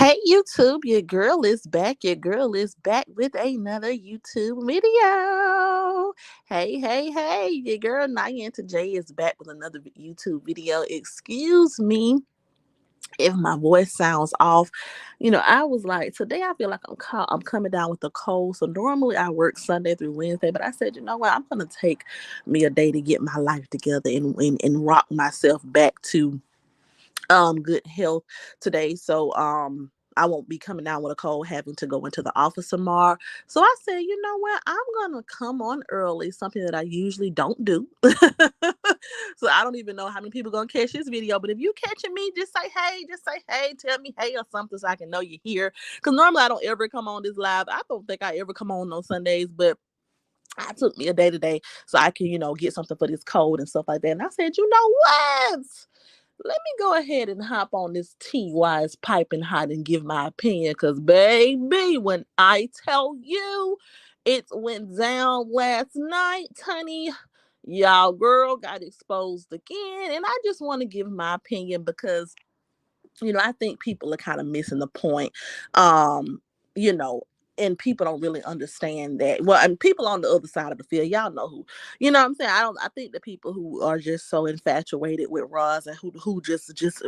Hey YouTube, your girl is back. Your girl is back with another YouTube video. Hey, your girl Nianta J is back with another YouTube video. Excuse me if my voice sounds off. I was like, today I feel like I'm coming down with a cold. So normally I work Sunday through Wednesday, but I said, you know what, I'm gonna take me a day to get my life together and rock myself back to good health today. So I won't be coming down with a cold having to go into the office tomorrow. So I said, you know what, I'm gonna come on early, something that I usually don't do. So I don't even know how many people gonna catch this video, but if you catching me, just say hey, tell me hey or something so I can know you're here, because normally I don't ever come on this live. I don't think I ever come on Sundays, but I took me a day today so I can, get something for this cold and stuff like that. And I said, you know what, let me go ahead and hop on this tea while it's piping hot and give my opinion. Because, baby, when I tell you it went down last night, honey, y'all girl got exposed again. And I just want to give my opinion because I think people are kind of missing the point. You know, and people don't really understand that. Well, and people on the other side of the field, y'all know who. You know what I'm saying? I think the people who are just so infatuated with Roz and who just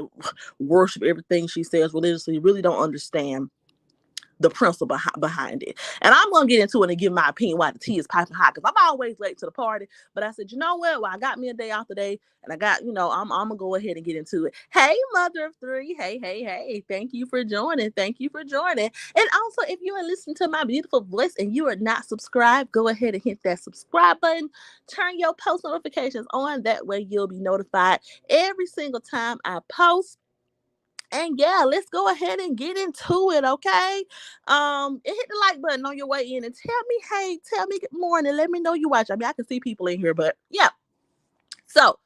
worship everything she says religiously really don't understand the principle behind it. And I'm gonna get into it and give my opinion why the tea is piping hot, because I'm always late to the party. But I said, you know what? Well, I got me a day off today, and I got, I'm gonna go ahead and get into it. Hey, mother of three. Hey. Thank you for joining. Thank you for joining. And also, if you are listening to my beautiful voice and you are not subscribed, go ahead and hit that subscribe button. Turn your post notifications on. That way you'll be notified every single time I post. And yeah, let's go ahead and get into it, okay? Hit the like button on your way in and tell me, hey, tell me good morning. Let me know you watch. I mean, I can see people in here, but yeah. So,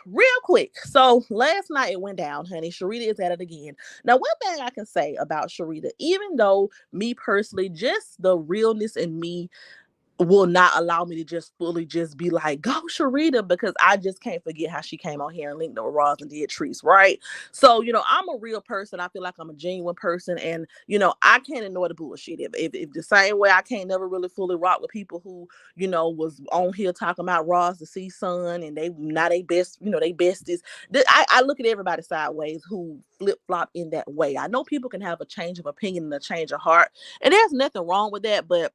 real quick. So last night it went down, honey. Sharita is at it again. Now, one thing I can say about Sharita, even though me personally, just the realness in me will not allow me to just fully just be like, go Sharita, because I just can't forget how she came on here and linked up with Roz and did treats, right? So, I'm a real person. I feel like I'm a genuine person, and I can't ignore the bullshit. If the same way I can't never really fully rock with people who, was on here talking about Roz the C son and they not they best, they besties. I look at everybody sideways who flip flop in that way. I know people can have a change of opinion and a change of heart, and there's nothing wrong with that, but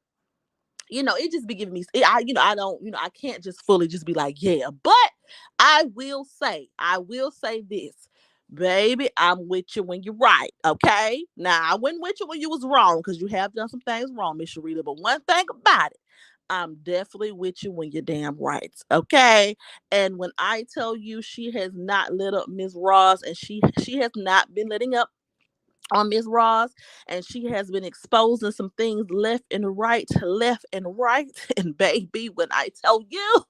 it just be giving me, I don't, I can't just fully just be like, yeah, but I will say this, baby, I'm with you when you're right. Okay. Now I wasn't with you when you was wrong, because you have done some things wrong, Miss Sharita. But one thing about it, I'm definitely with you when you're damn right. Okay. And when I tell you she has not lit up Miss Ross, and she has not been letting up on Miss Ross, and she has been exposing some things left and right. And baby, when I tell you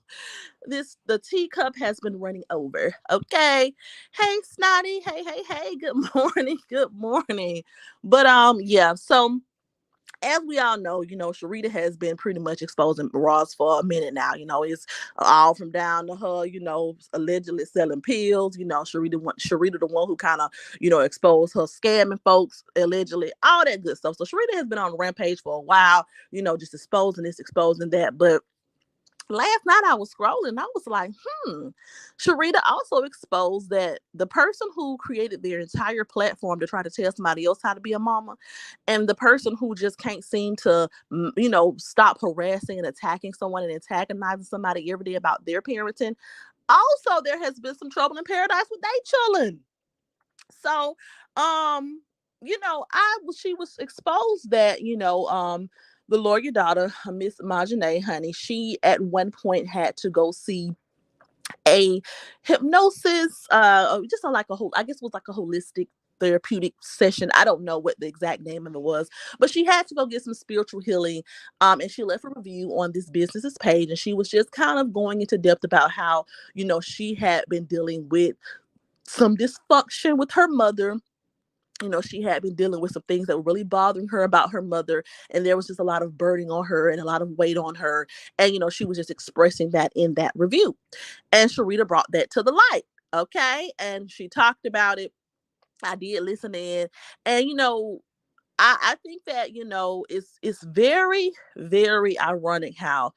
the teacup has been running over. Okay. Hey, Snotty. Hey. Good morning. Good morning. But yeah, so as we all know, Sharita has been pretty much exposing Ross for a minute now. It's all from down to her, allegedly selling pills. Sharita the one who kind of, exposed her scamming folks, allegedly, all that good stuff. So Sharita has been on a rampage for a while, just exposing this, exposing that. But last night I was scrolling. I was like, Sharita also exposed that the person who created their entire platform to try to tell somebody else how to be a mama, and the person who just can't seem to, stop harassing and attacking someone and antagonizing somebody every day about their parenting. Also, there has been some trouble in paradise with they children. So, she was exposed that, the lawyer daughter, Miss Marjane, honey, she at one point had to go see a hypnosis, just on like a whole, I guess it was like a holistic therapeutic session. I don't know what the exact name of it was, but she had to go get some spiritual healing. And she left a review on this business's page, and she was just kind of going into depth about how, she had been dealing with some dysfunction with her mother. She had been dealing with some things that were really bothering her about her mother, and there was just a lot of burden on her and a lot of weight on her. And, she was just expressing that in that review. And Sharita brought that to the light. Okay. And she talked about it. I did listen in, and I think that it's very, very ironic how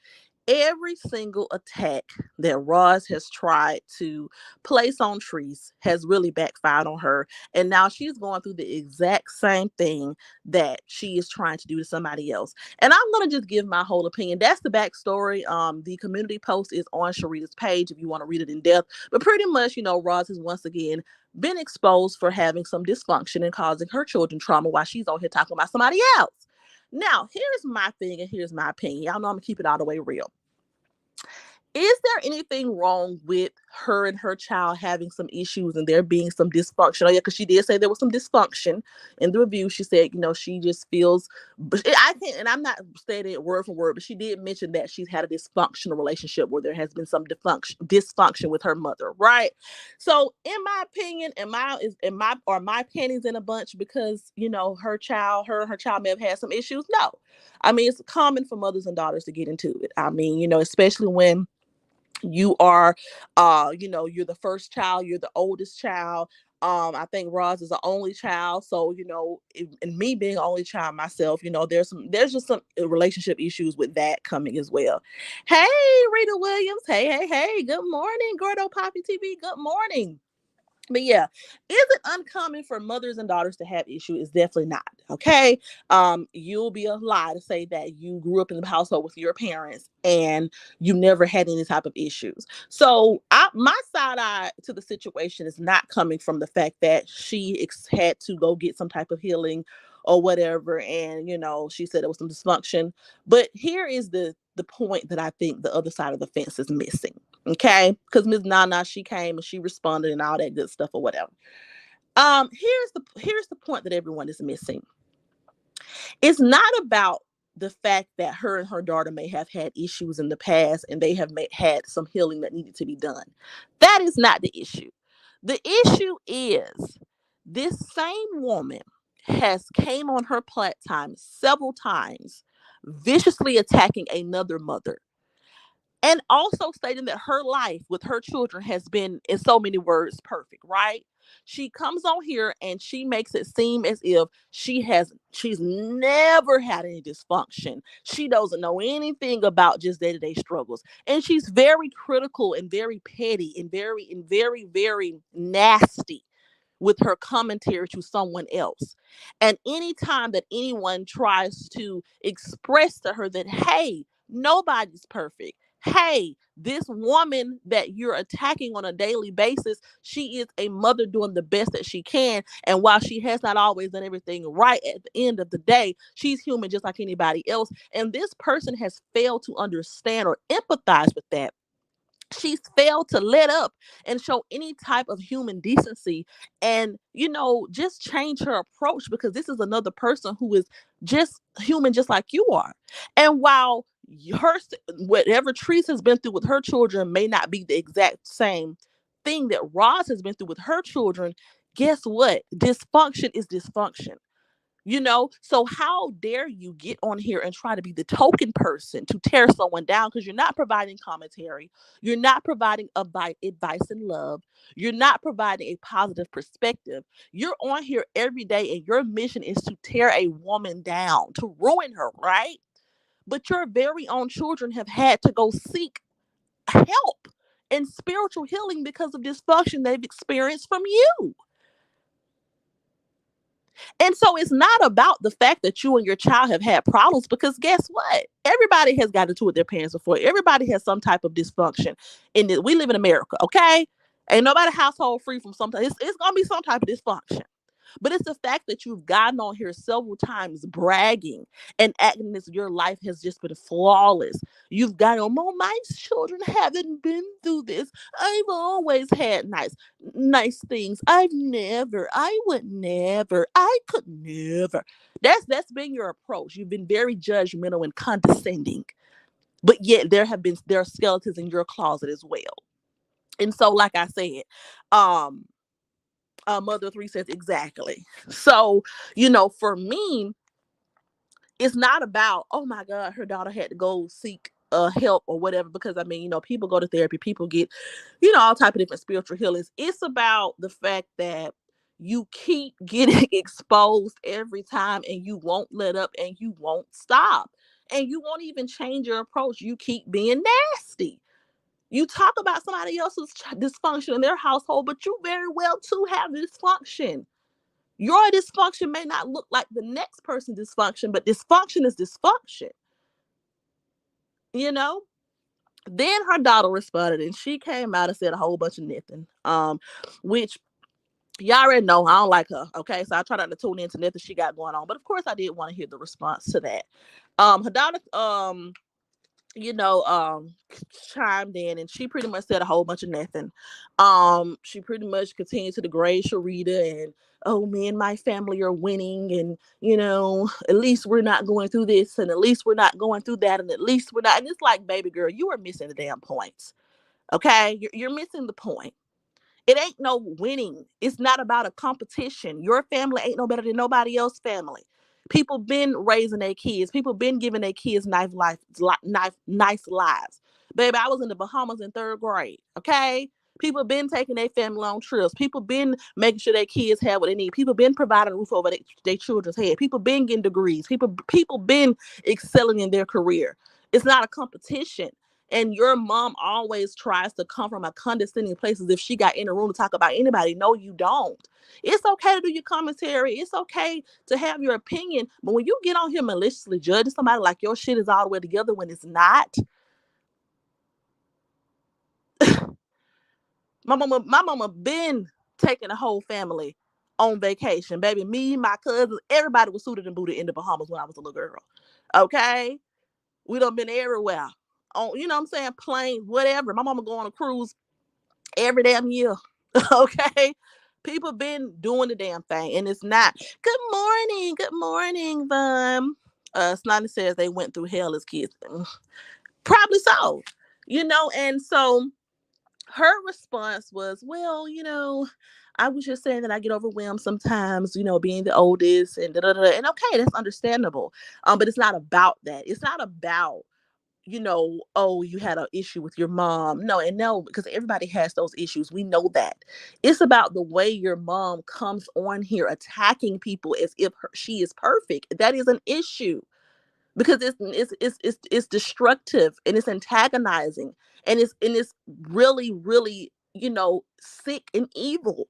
every single attack that Roz has tried to place on Treese has really backfired on her, and now she's going through the exact same thing that she is trying to do to somebody else. And I'm gonna just give my whole opinion. That's the backstory. The community post is on Sharita's page if you want to read it in depth. But pretty much, Roz has once again been exposed for having some dysfunction and causing her children trauma while she's on here talking about somebody else. Now, here's my thing and here's my opinion. Y'all know I'm gonna keep it all the way real. Is there anything wrong with her and her child having some issues and there being some dysfunction? Oh, yeah, because she did say there was some dysfunction in the review. She said, she just feels, but I can't, and I'm not saying it word for word, but she did mention that she's had a dysfunctional relationship where there has been some dysfunction with her mother, right? So, in my opinion, are my panties in a bunch because her and her child may have had some issues? No, I mean it's common for mothers and daughters to get into it. I mean, especially when you are you're the first child, you're the oldest child. I think Roz is the only child, so and me being only child myself, there's just some relationship issues with that coming as well. Hey, Rita Williams. Hey, good morning. Gordo Poppy TV, good morning. But yeah, is it uncommon for mothers and daughters to have issues? It's definitely not. Okay. You'll be a lie to say that you grew up in the household with your parents and you never had any type of issues. So my side eye to the situation is not coming from the fact that she had to go get some type of healing or whatever. And, she said it was some dysfunction. But here is the point that I think the other side of the fence is missing. Okay, because Ms. Nana, she came and she responded and all that good stuff or whatever. Here's the point that everyone is missing. It's not about the fact that her and her daughter may have had issues in the past and they have had some healing that needed to be done. That is not the issue. The issue is this same woman has came on her platform several times, viciously attacking another mother, and also stating that her life with her children has been, in so many words, perfect, right? She comes on here and she makes it seem as if she's never had any dysfunction. She doesn't know anything about just day-to-day struggles. And she's very critical and very petty and very, very nasty with her commentary to someone else. And anytime that anyone tries to express to her that, hey, nobody's perfect. Hey, this woman that you're attacking on a daily basis, she is a mother doing the best that she can. And while she has not always done everything right, at the end of the day, she's human just like anybody else. And this person has failed to understand or empathize with that. She's failed to let up and show any type of human decency and just change her approach, because this is another person who is just human just like you are. And while her whatever Treese has been through with her children may not be the exact same thing that Roz has been through with her children, guess what? Dysfunction is dysfunction. So how dare you get on here and try to be the token person to tear someone down, because you're not providing commentary, you're not providing advice and love, you're not providing a positive perspective. You're on here every day and your mission is to tear a woman down, to ruin her, right? But your very own children have had to go seek help and spiritual healing because of dysfunction they've experienced from you. And so it's not about the fact that you and your child have had problems, because guess what? Everybody has got into it with their parents before. Everybody has some type of dysfunction. We live in America, okay? Ain't nobody household free from something. It's going to be some type of dysfunction. But it's the fact that you've gotten on here several times bragging and acting as your life has just been flawless. You've got on, oh, my children haven't been through this. I've always had nice things. I would never, I could never. That's been your approach. You've been very judgmental and condescending. But yet there are skeletons in your closet as well. And so, like I said, Mother Three says exactly. So, for me, it's not about, oh my God, her daughter had to go seek help or whatever, because I mean, people go to therapy, people get, all type of different spiritual healings. It's about the fact that you keep getting exposed every time and you won't let up and you won't stop. And you won't even change your approach. You keep being nasty. You talk about somebody else's dysfunction in their household, but you very well too have dysfunction. Your dysfunction may not look like the next person's dysfunction, but dysfunction is dysfunction. You know? Then her daughter responded and she came out and said a whole bunch of nothing. Which y'all already know I don't like her. Okay. So I try not to tune into nothing she got going on. But of course I did want to hear the response to that. Her daughter you know, chimed in and she pretty much said a whole bunch of nothing. She pretty much continued to degrade Sharita and, oh, me and my family are winning, and you know, at least we're not going through this, and at least we're not going through that, and at least we're not. And it's like, baby girl, you are missing the damn points. Okay, you're missing the point. It ain't no winning. It's not about a competition. Your family ain't no better than nobody else's family. People been raising their kids. People been giving their kids nice lives. Baby, I was in the Bahamas in third grade. Okay. People been taking their family on trips. People been making sure their kids have what they need. People been providing a roof over their children's head. People been getting degrees. People been excelling in their career. It's not a competition. And your mom always tries to come from a condescending place as if she got in a room to talk about anybody. No, you don't. It's okay to do your commentary. It's okay to have your opinion. But when you get on here maliciously judging somebody like your shit is all the way together when it's not, my mama been taking the whole family on vacation. Baby, me, my cousins, everybody was suited and booted in the Bahamas when I was a little girl. Okay? We done been everywhere. On, you know what I'm saying? Planes, whatever. My mama go on a cruise every damn year. Okay. People been doing the damn thing, and it's not. Good morning, Vum. Snotty says they went through hell as kids. Probably so. You know, and so her response was, well, you know, I was just saying that I get overwhelmed sometimes, you know, being the oldest and da da da. And okay, that's understandable. But it's not about that. It's not about, you know, oh, you had an issue with your mom. No, and no, because everybody has those issues. We know that. It's about the way your mom comes on here attacking people as if she is perfect. That is an issue because it's destructive and it's antagonizing and it's really, really, you know, sick and evil.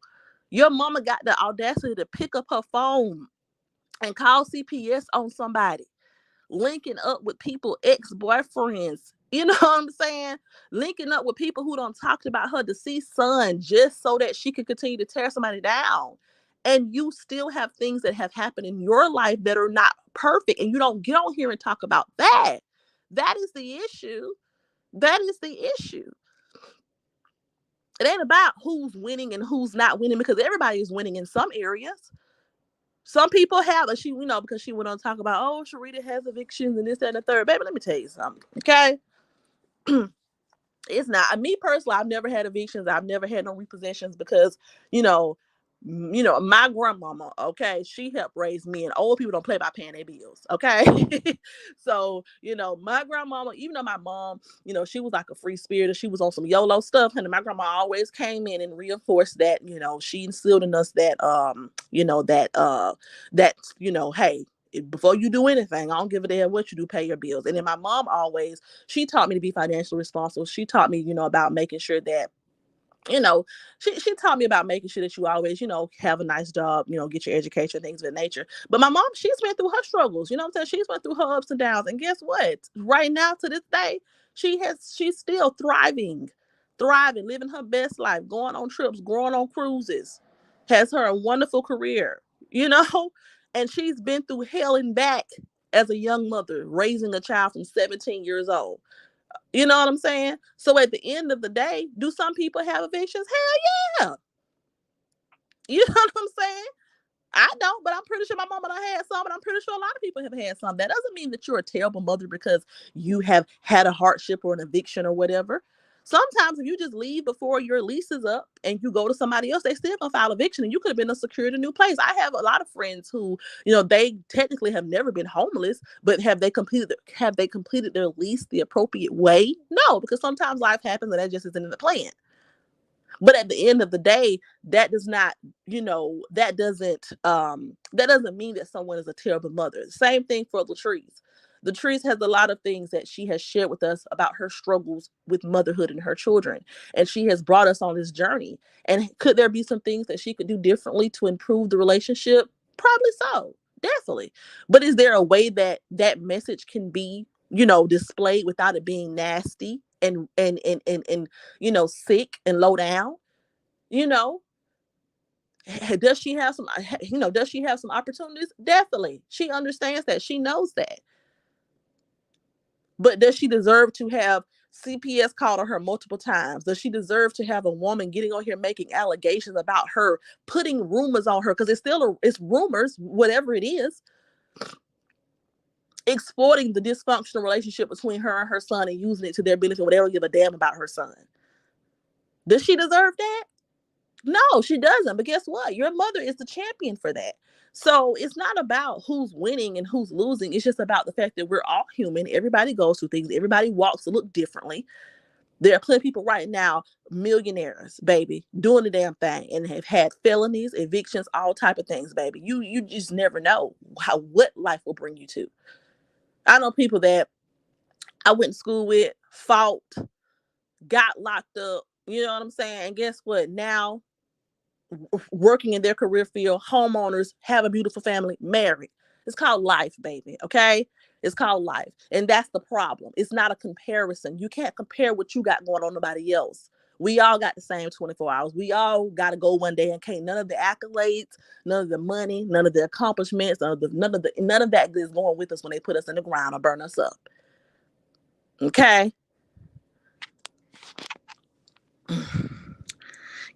Your mama got the audacity to pick up her phone and call CPS on somebody, linking up with people, ex-boyfriends. You know what I'm saying? Linking up with people who don't talk about her deceased son just so that she could continue to tear somebody down. And you still have things that have happened in your life that are not perfect, and you don't get on here and talk about that. That is the issue. That is the issue. It ain't about who's winning and who's not winning, because everybody is winning in some areas. Some people have, and she, you know, because she went on to talk about, oh, Sharita has evictions and this, that, and the third. Baby, let me tell you something, okay? It's not me personally. I've never had evictions. I've never had no repossessions because, you know, my grandmama, okay, she helped raise me, and old people don't play by paying their bills, okay? So, you know, my grandmama, even though my mom, you know, she was like a free spirit and she was on some YOLO stuff, and my grandma always came in and reinforced that, you know, she instilled in us that, you know, that, you know, hey, before you do anything, I don't give a damn what you do, pay your bills. And then my mom always, she taught me to be financially responsible. She taught me, you know, about making sure that, you know, she taught me about making sure that you always, you know, have a nice job, you know, get your education, things of that nature. But my mom, she's been through her struggles, you know what I'm saying? She's went through her ups and downs. And guess what? Right now to this day, she's still thriving, living her best life, going on trips, going on cruises, has her a wonderful career, you know, and she's been through hell and back as a young mother, raising a child from 17 years old. You know what I'm saying? So at the end of the day, do some people have evictions? Hell yeah. You know what I'm saying? I don't, but I'm pretty sure my mama done had some, and I'm pretty sure a lot of people have had some. That doesn't mean that you're a terrible mother because you have had a hardship or an eviction or whatever. Sometimes if you just leave before your lease is up and you go to somebody else, they still gonna file eviction, and you could have been secured a new place. I have a lot of friends who, you know, they technically have never been homeless, but have they completed their lease the appropriate way? No, because sometimes life happens and that just isn't in the plan. But at the end of the day, that does not, that doesn't mean that someone is a terrible mother. Same thing for Latrice. Latrice has a lot of things that she has shared with us about her struggles with motherhood and her children. And she has brought us on this journey. And could there be some things that she could do differently to improve the relationship? Probably so. Definitely. But is there a way that that message can be, displayed without it being nasty and sick and low down? You know, does she have some, does she have some opportunities? Definitely. She understands that. She knows that. But does she deserve to have CPS called on her multiple times? Does she deserve to have a woman getting on here making allegations about her, putting rumors on her? Because it's rumors, whatever it is, exploiting the dysfunctional relationship between her and her son and using it to their benefit when they don't give a damn about her son. Does she deserve that? No, she doesn't. But guess what? Your mother is the champion for that. So it's not about who's winning and who's losing. It's just about the fact that we're all human. Everybody goes through things. Everybody walks to look differently. There are plenty of people right now, millionaires, baby, doing the damn thing and have had felonies, evictions, all type of things, baby. You just never know what life will bring you to. I know people that I went to school with, fought, got locked up. You know what I'm saying? And guess what? Now working in their career field, homeowners, have a beautiful family, married. It's called life, baby. Okay. It's called life. And that's the problem. It's not a comparison. You can't compare what you got going on to nobody else. We all got the same 24 hours. We all got to go one day and can't none of the accolades, none of the money, none of the accomplishments, none of that is going with us when they put us in the ground or burn us up. Okay.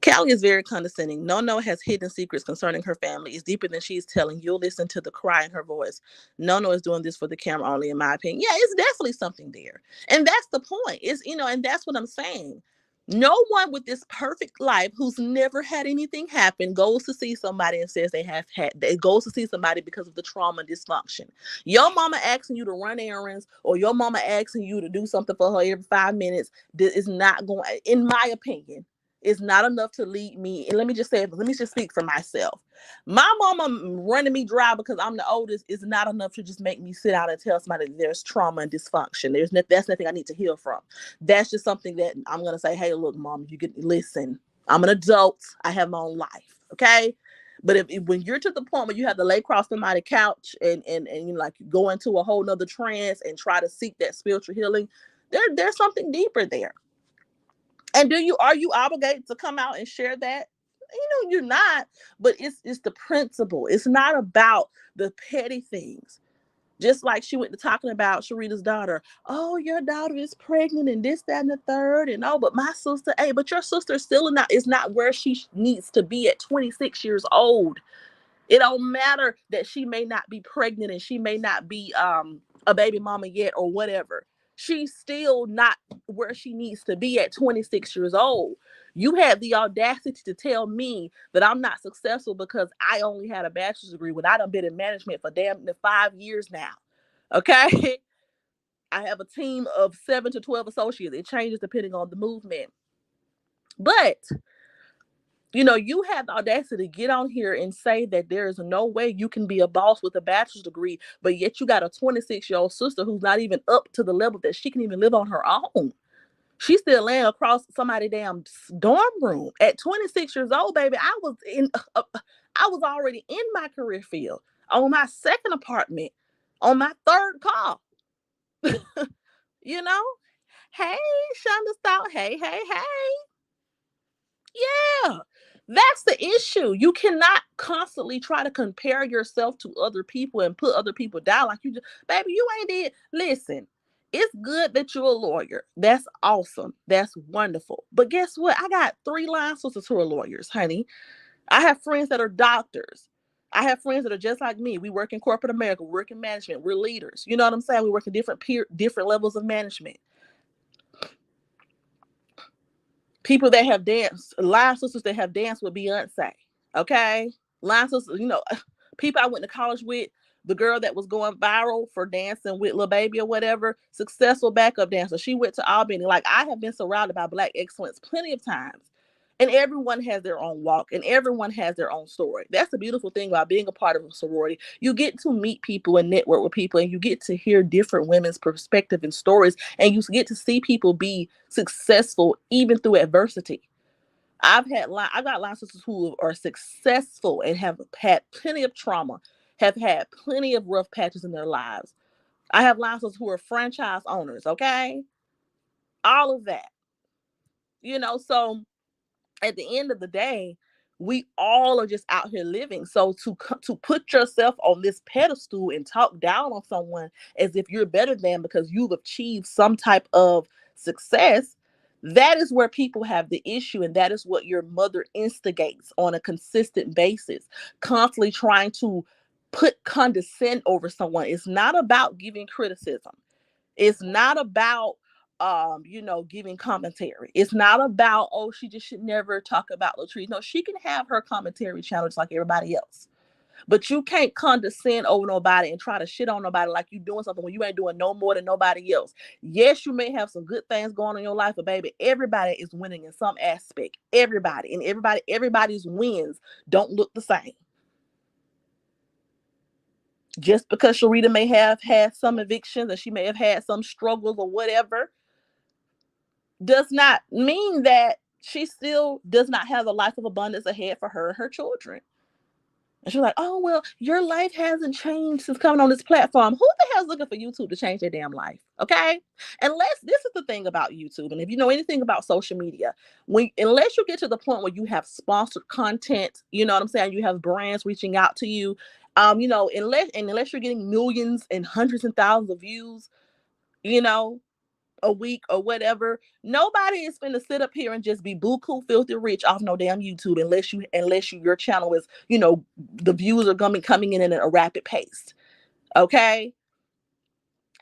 Callie is very condescending. No has hidden secrets concerning her family. It's deeper than she's telling. You'll listen to the cry in her voice. No is doing this for the camera only, in my opinion. Yeah, it's definitely something there. And that's the point. And that's what I'm saying. No one with this perfect life who's never had anything happen goes to see somebody and says they goes to see somebody because of the trauma and dysfunction. Your mama asking you to run errands or your mama asking you to do something for her every 5 minutes is not going, in my opinion, is not enough to lead me. And let me just speak for myself. My mama running me dry because I'm the oldest is not enough to just make me sit out and tell somebody that there's trauma and dysfunction. That's nothing I need to heal from. That's just something that I'm going to say, hey, look, mom, you can listen. I'm an adult. I have my own life. Okay. But when you're to the point where you have to lay across somebody's couch and you like go into a whole nother trance and try to seek that spiritual healing, there's something deeper there. And are you obligated to come out and share that? You're not, but it's the principle. It's not about the petty things. Just like she went to talking about Sharita's daughter. Oh, your daughter is pregnant and this, that, and the third. And but my sister, hey, but your sister still is not where she needs to be at 26 years old. It don't matter that she may not be pregnant and she may not be a baby mama yet or whatever. She's still not where she needs to be at 26 years old. You had the audacity to tell me that I'm not successful because I only had a bachelor's degree when I done been in management for damn 5 years now. Okay. I have a team of 7 to 12 associates. It changes depending on the movement. But you have the audacity to get on here and say that there is no way you can be a boss with a bachelor's degree, but yet you got a 26-year-old sister who's not even up to the level that she can even live on her own. She's still laying across somebody's damn dorm room at 26 years old, baby. I was already in my career field, on my second apartment, on my third car. Hey, Shonda Stout. Hey. Yeah, that's the issue. You cannot constantly try to compare yourself to other people and put other people down like baby, you ain't did. Listen, it's good that you're a lawyer. That's awesome. That's wonderful. But guess what? I got 3 line sisters who are lawyers, honey. I have friends that are doctors. I have friends that are just like me. We work in corporate America. We work in management. We're leaders. You know what I'm saying? We work in different levels of management. People that have danced, line sisters that have danced with Beyonce. Okay. Line sisters, people I went to college with, the girl that was going viral for dancing with Lil Baby or whatever, successful backup dancer. She went to Albany. Like, I have been surrounded by Black excellence plenty of times. And everyone has their own walk and everyone has their own story. That's the beautiful thing about being a part of a sorority. You get to meet people and network with people, and you get to hear different women's perspective and stories, and you get to see people be successful even through adversity. I got line sisters who are successful and have had plenty of trauma, have had plenty of rough patches in their lives. I have line sisters who are franchise owners, okay? All of that. So at the end of the day, we all are just out here living. So to put yourself on this pedestal and talk down on someone as if you're better than because you've achieved some type of success, that is where people have the issue, and that is what your mother instigates on a consistent basis, constantly trying to put condescend over someone. It's not about giving criticism. It's not about giving commentary. It's not about, oh, she just should never talk about Latrice. No, she can have her commentary channel just like everybody else. But you can't condescend over nobody and try to shit on nobody like you doing something when you ain't doing no more than nobody else. Yes, you may have some good things going on in your life, but baby, everybody is winning in some aspect. Everybody. And everybody's wins don't look the same. Just because Sharita may have had some evictions and she may have had some struggles or whatever, does not mean that she still does not have a life of abundance ahead for her and her children. And she's like, oh, well, your life hasn't changed since coming on this platform. Who the hell's looking for YouTube to change their damn life? Okay. This is the thing about YouTube. And if you know anything about social media, unless you get to the point where you have sponsored content, you know what I'm saying? You have brands reaching out to you, unless you're getting millions and hundreds and thousands of views, a week or whatever, nobody is going to sit up here and just be buku filthy rich off no damn YouTube unless your channel is, the views are going to be coming in at a rapid pace. Okay.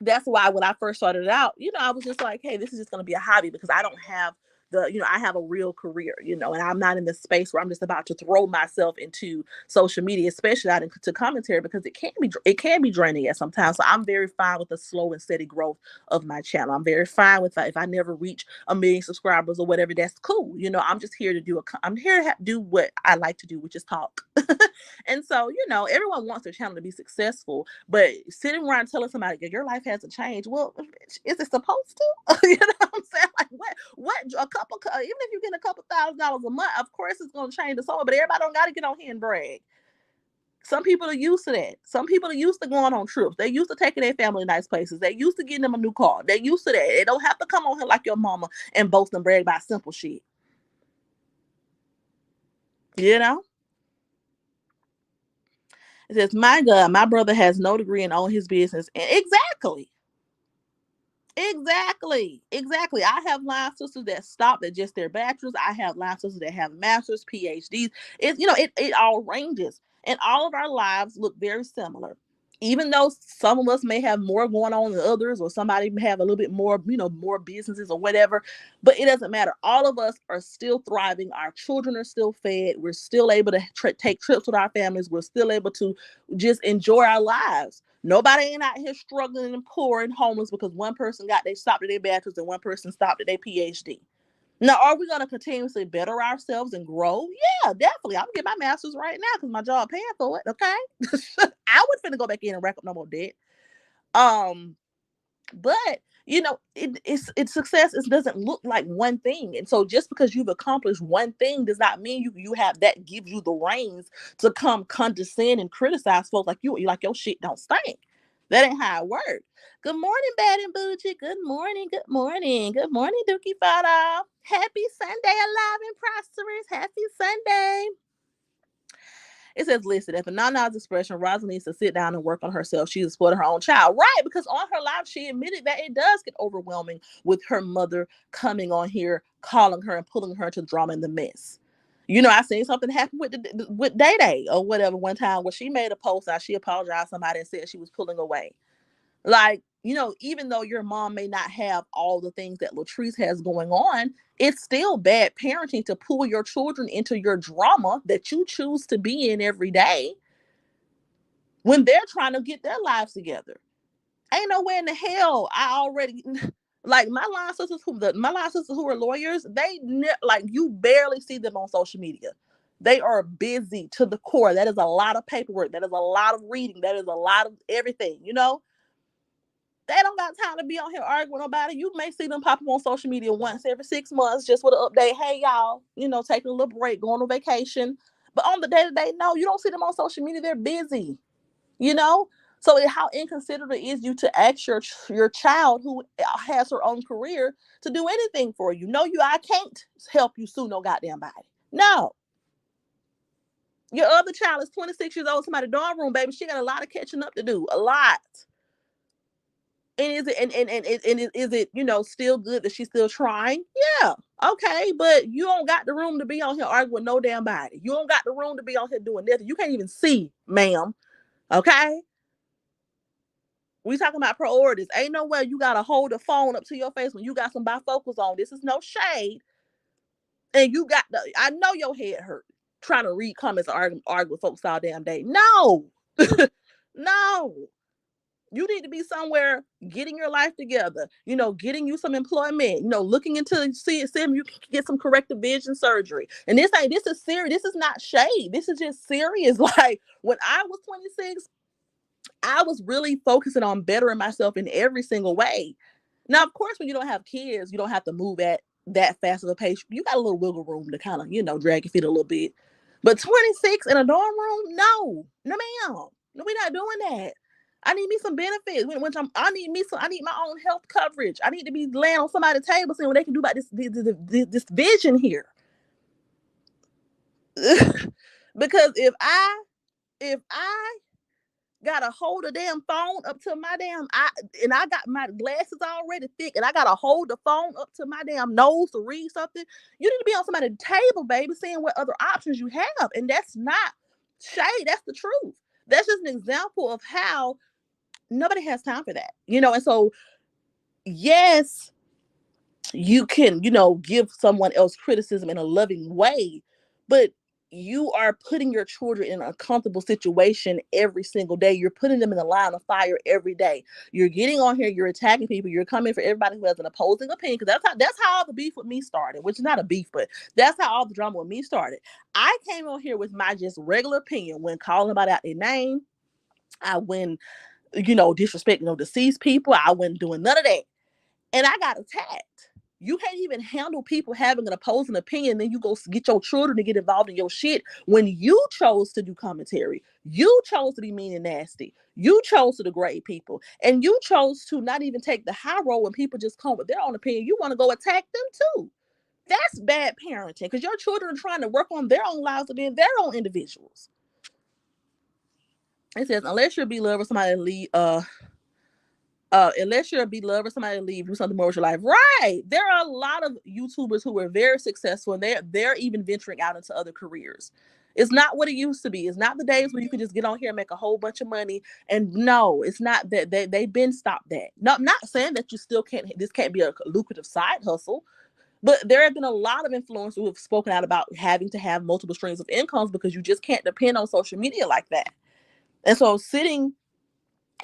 That's why when I first started out, I was just like, hey, this is just going to be a hobby because I don't have I have a real career, and I'm not in this space where I'm just about to throw myself into social media, especially out into commentary, because it can be draining at sometimes. So I'm very fine with the slow and steady growth of my channel. I'm very fine with if I never reach 1 million subscribers or whatever, that's cool. I'm just here to I'm here to do what I like to do, which is talk. And so, everyone wants their channel to be successful, but sitting around telling somebody your life hasn't changed, well, is it supposed to? You know what I'm saying? Like what a couple, even if you get a couple $1,000s a month, of course it's going to change the soul, but everybody don't got to get on here and brag. Some people are used to that. Some people are used to going on trips. They used to taking their family nice places. They used to getting them a new car. They used to that. They don't have to come on here like your mama and boast and brag about simple shit. It says, my God, my brother has no degree and own his business. And exactly. I have line sisters that stopped at just their bachelor's. I have line sisters that have masters, PhDs. It all ranges. And all of our lives look very similar. Even though some of us may have more going on than others, or somebody may have a little bit more, more businesses or whatever, but it doesn't matter. All of us are still thriving. Our children are still fed. We're still able to take trips with our families. We're still able to just enjoy our lives. Nobody ain't out here struggling and poor and homeless because one person stopped at their bachelor's and one person stopped at their PhD. Now, are we going to continuously better ourselves and grow? Yeah, definitely. I'm going to get my master's right now because my job paying for it, okay? I would finna go back in and rack up no more debt. But it's success. It doesn't look like one thing, and so just because you've accomplished one thing does not mean you have that gives you the reins to come condescend and criticize folks like like your shit don't stink. That ain't how it works. Good morning, Bad and Bougie. Good morning. Good morning. Good morning, Dookie Fada. Happy Sunday, alive and prosperous. Happy Sunday. It says, listen, if a Nana's expression, Rosa needs to sit down and work on herself. She's supporting her own child. Right, because on her live, she admitted that it does get overwhelming with her mother coming on here, calling her and pulling her to the drama and the mess. I seen something happen with Day Day or whatever one time where she made a post out. She apologized to somebody and said she was pulling away. Like, even though your mom may not have all the things that Latrice has going on, it's still bad parenting to pull your children into your drama that you choose to be in every day when they're trying to get their lives together. Ain't no way in the hell Like my line sisters who are lawyers, like you barely see them on social media. They are busy to the core. That is a lot of paperwork. That is a lot of reading. That is a lot of everything. They don't got time to be on here arguing about it. You may see them pop up on social media once every 6 months just with an update. Hey, y'all, taking a little break, going on vacation. But on the day to day, no, you don't see them on social media. They're busy, you know? So how inconsiderate is you to ask your child who has her own career to do anything for you? No, I can't help you sue no goddamn body. No. Your other child is 26 years old, somebody dorm room, baby. She got a lot of catching up to do. A lot. And is it and is it still good that she's still trying? Yeah, okay, but you don't got the room to be on here arguing with no damn body. You don't got the room to be on here doing nothing. You can't even see, ma'am. Okay, we talking about priorities. Ain't no way you gotta hold the phone up to your face when you got some bifocals on. This is no shade, and you got I know your head hurt trying to read comments and argue with folks all damn day. No, no. You need to be somewhere getting your life together, getting you some employment, looking into see if you can get some corrective vision surgery. And this is serious. This is not shade. This is just serious. Like when I was 26, I was really focusing on bettering myself in every single way. Now, of course, when you don't have kids, you don't have to move at that fast of a pace. You got a little wiggle room to kind of, drag your feet a little bit. But 26 in a dorm room? No, ma'am. No, we're not doing that. I need me some benefits. I need my own health coverage. I need to be laying on somebody's table saying what they can do about this vision here. Because if I gotta hold a damn phone up to my and I got my glasses already thick and I gotta hold the phone up to my damn nose to read something, you need to be on somebody's table, baby, seeing what other options you have. And that's not shade, that's the truth. That's just an example of how nobody has time for that, and so yes, you can, give someone else criticism in a loving way, but you are putting your children in a comfortable situation every single day. You're putting them in the line of fire every day. You're getting on here, you're attacking people, you're coming for everybody who has an opposing opinion, because that's how all the beef with me started, which is not a beef, but that's how all the drama with me started. I came on here with my just regular opinion when calling about out their name. I went, disrespecting deceased people. I wasn't doing none of that. And I got attacked. You can't even handle people having an opposing opinion. Then you go get your children to get involved in your shit when you chose to do commentary. You chose to be mean and nasty. You chose to degrade people. And you chose to not even take the high road when people just come with their own opinion. You want to go attack them too. That's bad parenting, because your children are trying to work on their own lives and being their own individuals. It says, unless you're beloved or somebody leave, unless you're a beloved or somebody leave, do something more with your life. Right. There are a lot of YouTubers who are very successful and they're even venturing out into other careers. It's not what it used to be. It's not the days where you can just get on here and make a whole bunch of money. And no, it's not that. They've been stopped that. No, I'm not saying that you still this can't be a lucrative side hustle, but there have been a lot of influencers who have spoken out about having to have multiple streams of incomes because you just can't depend on social media like that. And so sitting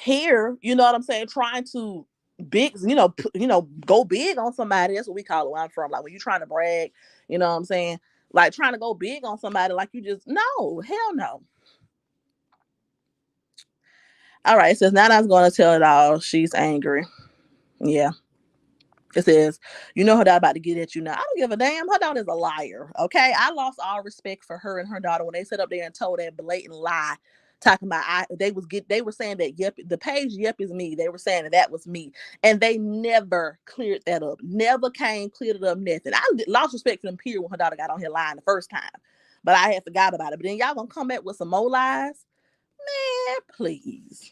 here, you know what I'm saying, trying to go big on somebody. That's what we call it where I'm from. Like when you're trying to brag, you know what I'm saying? Like trying to go big on somebody, like you just no, hell no. All right, it says Nana's gonna tell it all. She's angry. Yeah. It says, her daughter about to get at you now. I don't give a damn. Her daughter's a liar. Okay. I lost all respect for her and her daughter when they sat up there and told that blatant lie. Talking about they were saying that yep, the page yep is me. They were saying that was me. And they never cleared that up. Never cleared it up, nothing. I lost respect for them period when her daughter got on here lying the first time. But I had forgot about it. But then y'all gonna come back with some more lies? Man, please.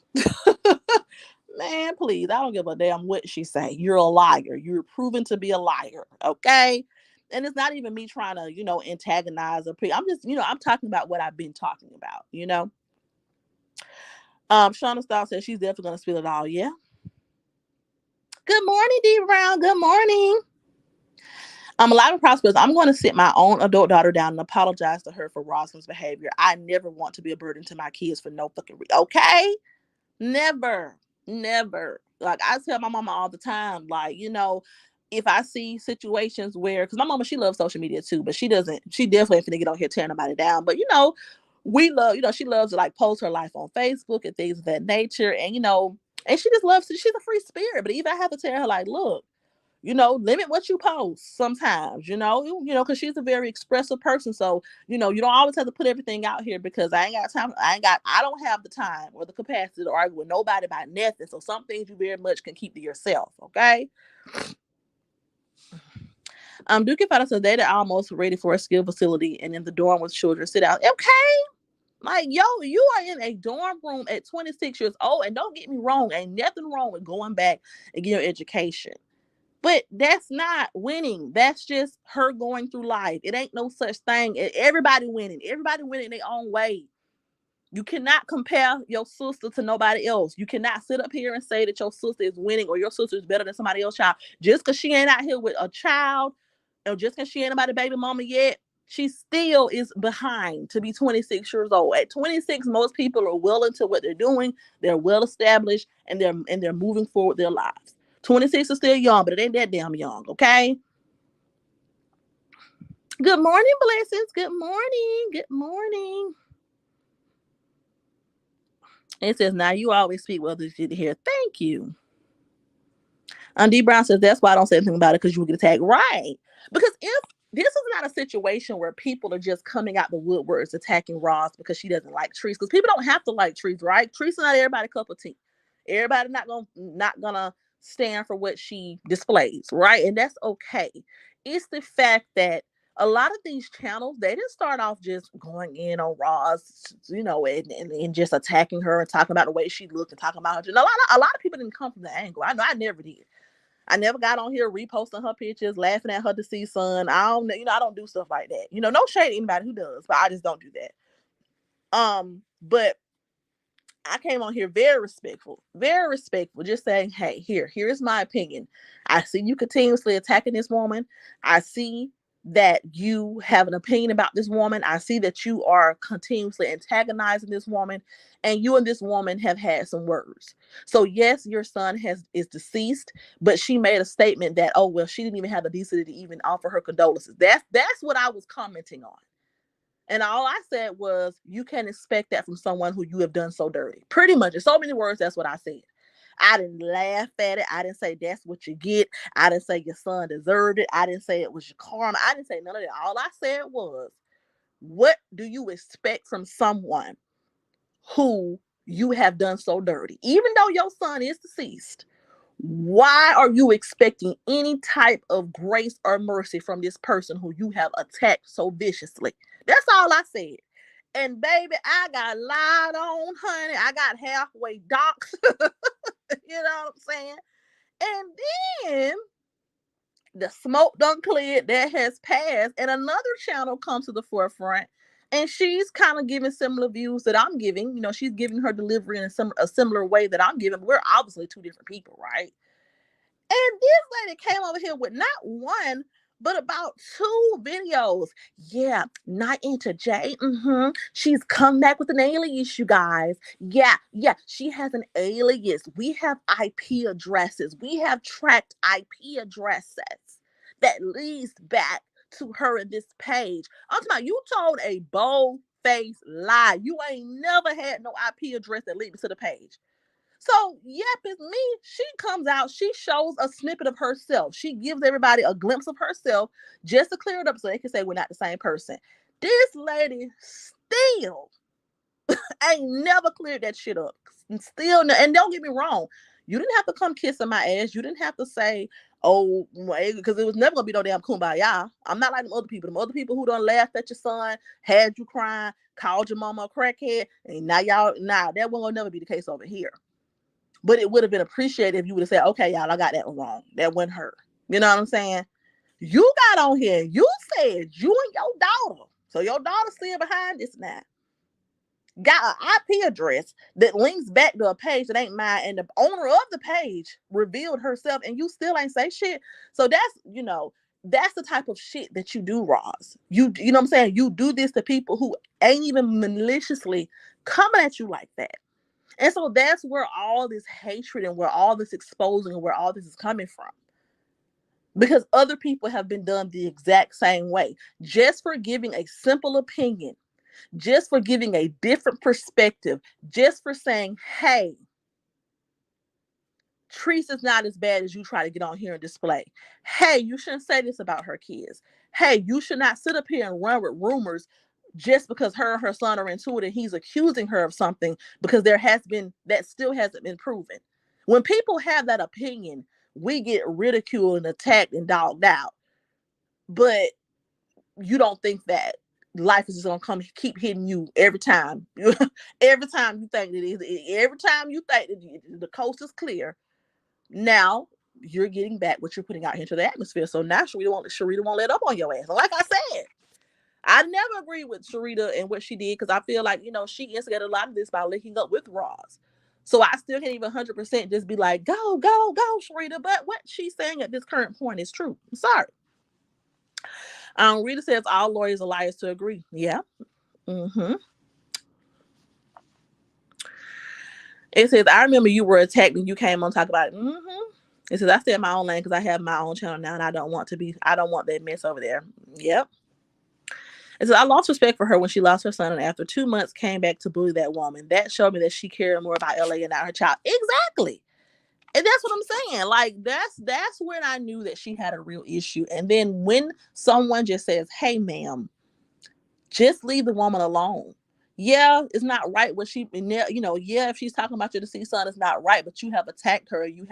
Man, please. I don't give a damn what she say. You're a liar. You're proven to be a liar. Okay. And it's not even me trying to, antagonize or I'm just, I'm talking about what I've been talking about. Shauna Style says she's definitely gonna spill it all. Yeah. Good morning, D Brown. Good morning. I'm alive and prosperous. I'm going to sit my own adult daughter down and apologize to her for Rosalind's behavior. I never want to be a burden to my kids for no fucking reason. Okay? Never. Never. Like, I tell my mama all the time, like, if I see situations where, because my mama, she loves social media too, but she definitely ain't finna get on here tearing nobody down. But, we love, she loves to like post her life on Facebook and things of that nature. And, and she just loves she's a free spirit. But even I have to tell her, like, look, limit what you post sometimes, because she's a very expressive person. So, you don't always have to put everything out here, because I don't have the time or the capacity to argue with nobody about nothing. So some things you very much can keep to yourself. Okay. Duke found out today that almost ready for a skill facility and in the dorm with children sit out. Okay. Like, yo, you are in a dorm room at 26 years old. And don't get me wrong, ain't nothing wrong with going back and getting your education. But that's not winning. That's just her going through life. It ain't no such thing. Everybody winning. Everybody winning their own way. You cannot compare your sister to nobody else. You cannot sit up here and say that your sister is winning or your sister is better than somebody else's child. Just because she ain't out here with a child, or just because she ain't about a baby mama yet, she still is behind to be 26 years old. At 26, most people are well into what they're doing. They're well established, and they're moving forward their lives. 26 is still young, but it ain't that damn young, okay? Good morning, blessings. Good morning. Good morning. It says, now you always speak well to hear. Thank you. D. Brown says, that's why I don't say anything about it, because you will get attacked. Right. Because if this is not a situation where people are just coming out the woodworks attacking Ross because she doesn't like trees, because people don't have to like trees, right? Trees are not everybody's cup of tea. Everybody not gonna stand for what she displays, right? And that's okay. It's the fact that a lot of these channels, they didn't start off just going in on Ross, and just attacking her and talking about the way she looked and talking about her. A lot of people didn't come from the angle. I know I never did. I never got on here reposting her pictures, laughing at her deceased son. I don't do stuff like that. No shade to anybody who does, but I just don't do that. But I came on here very respectful, just saying, hey, here's my opinion. I see you continuously attacking this woman. I see that you have an opinion about this woman. I see that you are continuously antagonizing this woman, and you and this woman have had some words. So yes, your son is deceased, but she made a statement that, oh, well, she didn't even have the decency to even offer her condolences. That's what I was commenting on. And all I said was, you can't expect that from someone who you have done so dirty. Pretty much, in so many words, that's what I said. I didn't laugh at it. I didn't say that's what you get. I didn't say your son deserved it. I didn't say it was your karma. I didn't say none of that. All I said was, what do you expect from someone who you have done so dirty? Even though your son is deceased, why are you expecting any type of grace or mercy from this person who you have attacked so viciously? That's all I said. And baby, I got lied on, honey. I got halfway doxxed. You know what I'm saying? And then the smoke done cleared, that has passed, and another channel comes to the forefront, and she's kind of giving similar views that I'm giving. She's giving her delivery in a similar way that I'm giving. We're obviously two different people, right? And this lady came over here with not one, but about two videos. Yeah, not into Jay. She's come back with an alias, you guys. Yeah, she has an alias. We have IP addresses. We have tracked IP addresses that leads back to her in this page. I'm talking about, you told a bold-faced lie. You ain't never had no IP address that leads to the page. So, yep, it's me. She comes out, she shows a snippet of herself. She gives everybody a glimpse of herself just to clear it up so they can say we're not the same person. This lady still ain't never cleared that shit up. Still, and don't get me wrong, you didn't have to come kissing my ass. You didn't have to say, oh, because it was never gonna be no damn kumbaya. I'm not like them other people. Them other people who done laughed at your son, had you crying, called your mama a crackhead, and now that won't never be the case over here. But it would have been appreciated if you would have said, okay, y'all, I got that one wrong. That wasn't her. You know what I'm saying? You got on here. You said you and your daughter. So your daughter's still behind this now. Got an IP address that links back to a page that ain't mine. And the owner of the page revealed herself, and you still ain't say shit. So that's the type of shit that you do, Ross. You know what I'm saying? You do this to people who ain't even maliciously coming at you like that. And so that's where all this hatred and where all this exposing and where all this is coming from. Because other people have been done the exact same way. Just for giving a simple opinion, just for giving a different perspective, just for saying, hey, Teresa's not as bad as you try to get on here and display. Hey, you shouldn't say this about her kids. Hey, you should not sit up here and run with rumors just because her and her son are into it and he's accusing her of something because that still hasn't been proven. When people have that opinion, we get ridiculed and attacked and dogged out. But you don't think that life is just gonna come keep hitting you every time. Every time you think every time you think that the coast is clear, now you're getting back what you're putting out into the atmosphere. So now Sharita won't let up on your ass. And like I said, I never agree with Sharita and what she did because I feel like, she instigated a lot of this by linking up with Roz. So I still can't even 100% just be like, go, go, go, Sharita. But what she's saying at this current point is true. I'm sorry. Rita says all lawyers are liars to agree. Yeah. Mm-hmm. It says, I remember you were attacked when you came on talk about it. Mm-hmm. It says, I stay in my own lane because I have my own channel now and I don't want that mess over there. Yep. It says, I lost respect for her when she lost her son and after 2 months came back to bully that woman. That showed me that she cared more about LA and not her child. Exactly. And that's what I'm saying. Like, that's when I knew that she had a real issue. And then when someone just says, hey, ma'am, just leave the woman alone. Yeah, it's not right what yeah, if she's talking about your deceased son, it's not right, but you have attacked her. You've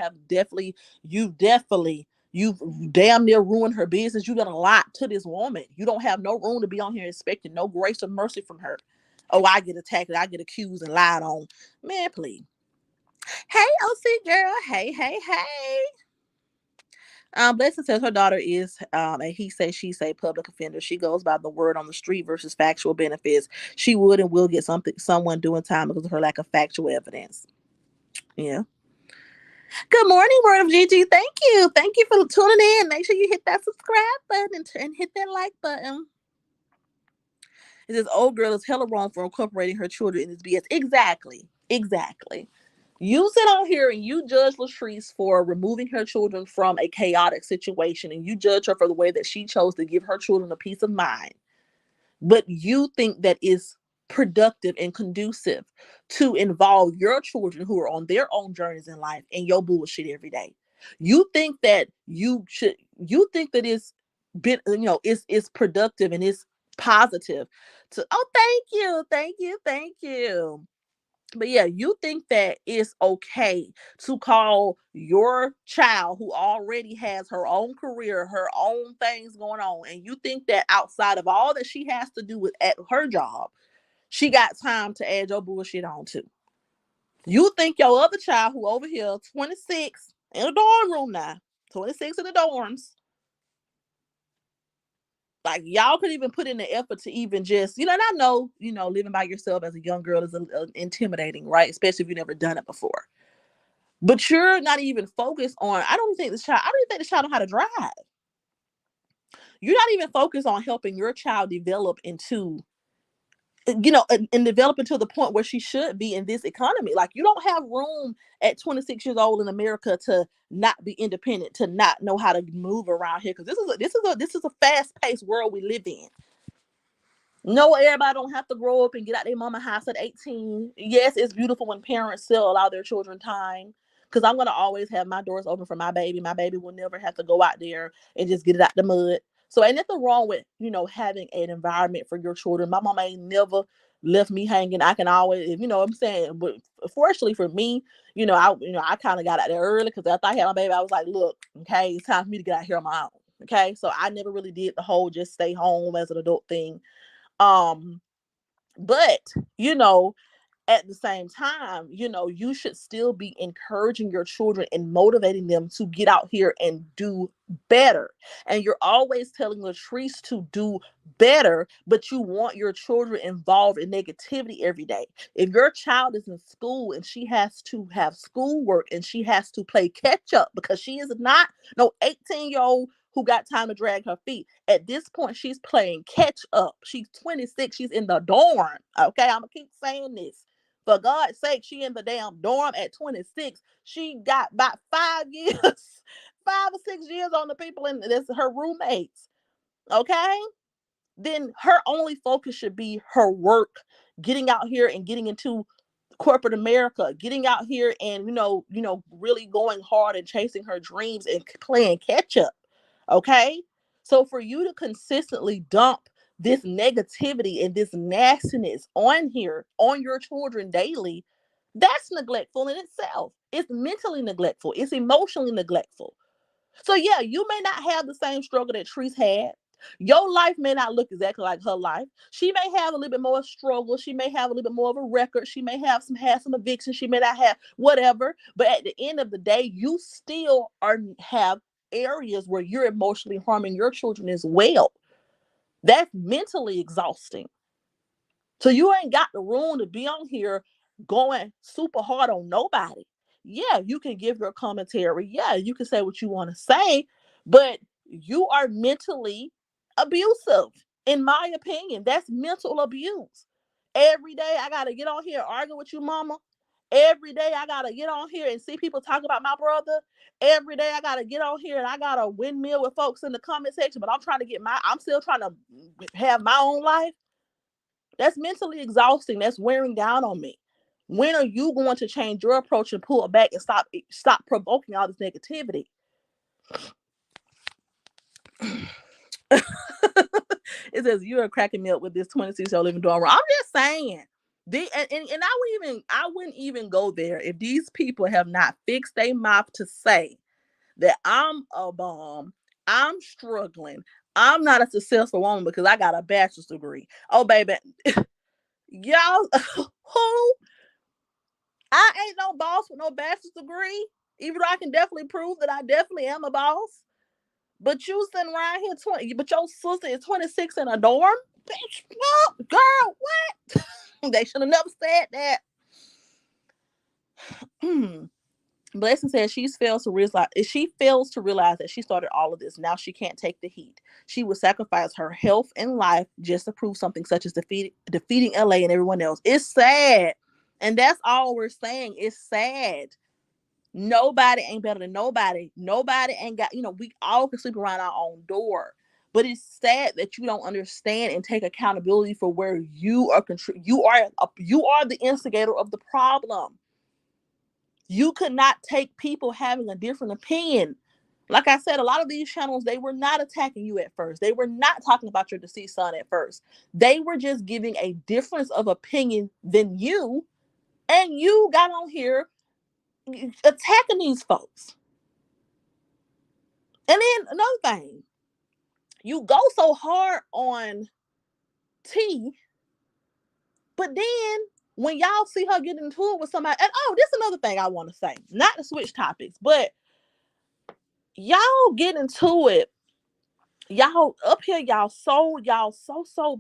damn near ruined her business. You done a lot to this woman. You don't have no room to be on here expecting no grace or mercy from her. Oh, I get attacked, I get accused and lied on. Man, please. Hey, OC girl. Hey, hey, hey. Blessing says her daughter is a he say she say public offender. She goes by the word on the street versus factual benefits. She would and will get someone doing time because of her lack of factual evidence. Yeah. Good morning, Word of Gigi. Thank you for tuning in. Make sure you hit that subscribe button and hit that like button. This old girl is hella wrong for incorporating her children in this BS. Exactly. You sit on here and you judge Latrice for removing her children from a chaotic situation, and you judge her for the way that she chose to give her children a peace of mind. But you think that is productive and conducive to involve your children who are on their own journeys in life in your bullshit every day. You think that it's been, it's productive and it's positive to, oh, thank you. But yeah, you think that it's okay to call your child who already has her own career, her own things going on, and you think that outside of all that she has to do with at her job, she got time to add your bullshit on to. You think your other child who over here, 26, in a dorm room now, 26 in the dorms, like y'all could even put in the effort to even just, and I know, living by yourself as a young girl is intimidating, right? Especially if you've never done it before. But you're not even focused on, I don't even think the child know how to drive. You're not even focused on helping your child develop into, and develop into the point where she should be in this economy. Like, you don't have room at 26 years old in America to not be independent, to not know how to move around here. Because this is a fast-paced world we live in. No, everybody don't have to grow up and get out their mama house at 18. Yes, it's beautiful when parents still allow their children time. Because I'm going to always have my doors open for my baby. My baby will never have to go out there and just get it out the mud. So ain't nothing wrong with, having an environment for your children. My mama ain't never left me hanging. I can always, what I'm saying. But fortunately for me, I kind of got out there early because after I had my baby, I was like, look, okay, it's time for me to get out here on my own. Okay. So I never really did the whole just stay home as an adult thing. But at the same time, you should still be encouraging your children and motivating them to get out here and do better. And you're always telling Latrice to do better, but you want your children involved in negativity every day. If your child is in school and she has to have schoolwork and she has to play catch up because she is not no 18-year-old who got time to drag her feet. At this point, she's playing catch up. She's 26. She's in the dorm. Okay, I'm going to keep saying this. For God's sake, she in the damn dorm at 26. She got about 5 years, 5 or 6 years on the people in this, her roommates. Okay? Then her only focus should be her work, getting out here and getting into corporate America, getting out here and really going hard and chasing her dreams and playing catch up. Okay? So for you to consistently dump this negativity and this nastiness on here, on your children daily, that's neglectful in itself. It's mentally neglectful. It's emotionally neglectful. So yeah, you may not have the same struggle that Treese had. Your life may not look exactly like her life. She may have a little bit more struggle. She may have a little bit more of a record. She may have some evictions. She may not have whatever. But at the end of the day, you still have areas where you're emotionally harming your children as well. That's mentally exhausting. So you ain't got the room to be on here going super hard on nobody. Yeah, you can give your commentary. Yeah, you can say what you want to say, but you are mentally abusive, in my opinion. That's mental abuse. Every day I gotta get on here arguing with you, mama. Every day I gotta get on here and see people talk about my brother. Every day I gotta get on here and I gotta windmill with folks in the comment section, but I'm still trying to have my own life. That's mentally exhausting. That's wearing down on me. When are you going to change your approach and pull back and stop provoking all this negativity? It says you're cracking me up with this 26-year-old living dorm room. I'm just saying. And I wouldn't even go there if these people have not fixed their mouth to say that I'm a bum, I'm struggling, I'm not a successful woman because I got a bachelor's degree. Oh baby, y'all who? I ain't no boss with no bachelor's degree, even though I can definitely prove that I definitely am a boss. But you sitting around here 20, but your sister is 26 in a dorm? Bitch, no, girl, what? They should have never said that. Blessing says she fails to realize that she started all of this. Now she can't take the heat. She would sacrifice her health and life just to prove something such as defeating LA and everyone else. It's sad. And that's all we're saying. It's sad. Nobody ain't better than nobody. Nobody ain't got, we all can sleep around our own door. But it's sad that you don't understand and take accountability for where you are. You are the instigator of the problem. You could not take people having a different opinion. Like I said, a lot of these channels, they were not attacking you at first. They were not talking about your deceased son at first. They were just giving a difference of opinion than you. And you got on here attacking these folks. And then another thing, you go so hard on T, but then when y'all see her get into it with somebody, and this is another thing I want to say, not to switch topics, but y'all get into it. Y'all up here, y'all so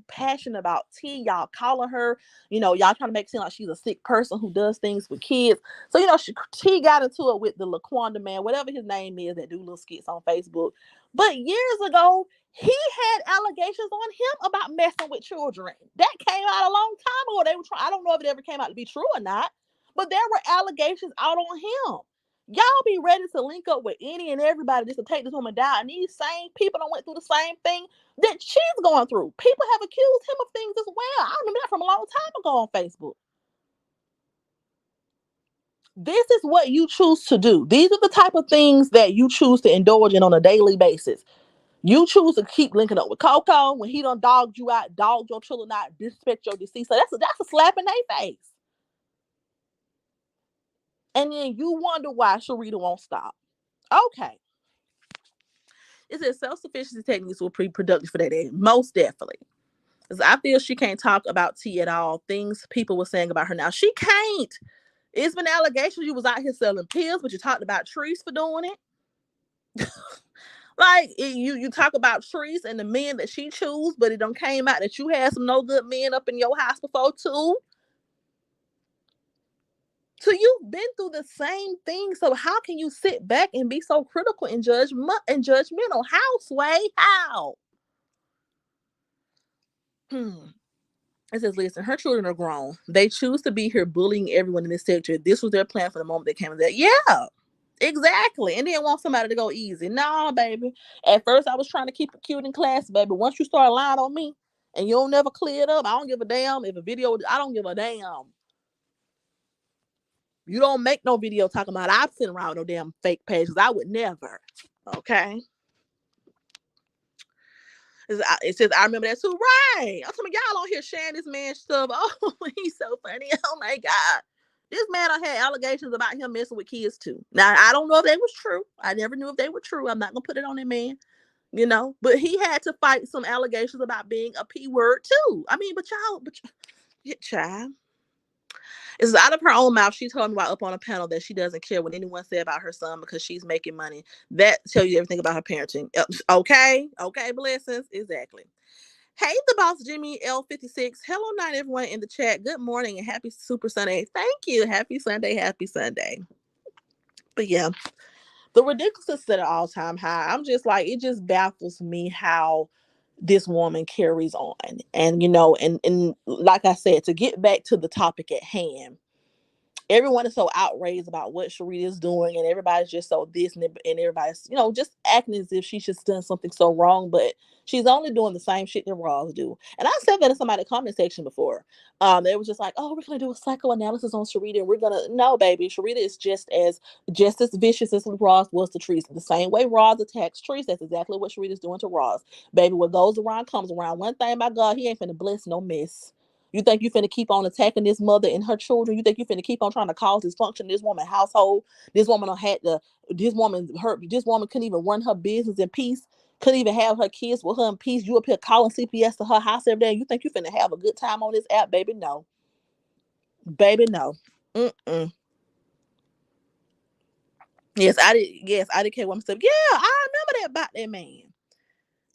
passionate about T. Y'all calling her, y'all trying to make it seem like she's a sick person who does things with kids. So T got into it with the Laquanda man, whatever his name is, that do little skits on Facebook. But years ago, he had allegations on him about messing with children. That came out a long time ago. They were trying. I don't know if it ever came out to be true or not, but there were allegations out on him. Y'all be ready to link up with any and everybody just to take this woman down. And these same people don't went through the same thing that she's going through. People have accused him of things as well. I remember that from a long time ago on Facebook. This is what you choose to do. These are the type of things that you choose to indulge in on a daily basis. You choose to keep linking up with Coco when he done dogged you out, dogged your children out, disrespect your deceased. So that's a slap in their face. And then you wonder why Sharita won't stop. Okay. It says self-sufficiency techniques will be productive for that day. Most definitely. Because I feel she can't talk about T at all. Things people were saying about her now. She can't. It's been allegations you was out here selling pills, but you talked about Treese for doing it. Like you talk about Treese and the men that she chose, but it done came out that you had some no good men up in your house before too. So you've been through the same thing. So how can you sit back and be so critical and judgmental? How, Sway? How? It says, listen, her children are grown. They choose to be here bullying everyone in this sector. This was their plan from the moment they came in there. Yeah, exactly. And then want somebody to go easy. Nah, baby. At first, I was trying to keep it cute in class, baby. Once you start lying on me and you don't never clear it up, I don't give a damn. If a video, I don't give a damn. You don't make no video talking about I'm sitting around with no damn fake page, because I would never. Okay. It says, I remember that too. Right. I'm talking y'all on here sharing this man's stuff. Oh, he's so funny. Oh my God. This man had allegations about him messing with kids too. Now, I don't know if they was true. I never knew if they were true. I'm not going to put it on that man, but he had to fight some allegations about being a P word too. I mean, but child. It's out of her own mouth. She told me while up on a panel that she doesn't care what anyone say about her son because she's making money. That tells you everything about her parenting. Okay. Okay, blessings. Exactly. Hey, the boss, Jimmy L56. Hello, night, everyone in the chat. Good morning and happy Super Sunday. Thank you. Happy Sunday. Happy Sunday. But yeah, the ridiculousness is at an all-time high. I'm just like, it just baffles me how this woman carries on. And, and like I said, to get back to the topic at hand, everyone is so outraged about what Sharita is doing, and everybody's just so this, and everybody's, just acting as if she's just done something so wrong, but she's only doing the same shit that Roz do. And I said that in somebody's comment section before. They was just like, oh, we're gonna do a psychoanalysis on Sharita, and we're gonna no, baby, Sharita is just as vicious as Roz was to Teresa. The same way Roz attacks Teresa, that's exactly what Sharita's doing to Roz. Baby, what goes around comes around. One thing by God, he ain't finna bless no mess. You think you finna keep on attacking this mother and her children? You think you finna keep on trying to cause dysfunction in this woman's household? This woman this woman couldn't even run her business in peace, couldn't even have her kids with her in peace. You up here calling CPS to her house every day. You think you finna have a good time on this app, baby? No. Baby, no. Mm-mm. I did care what stuff. Yeah, I remember that about that man.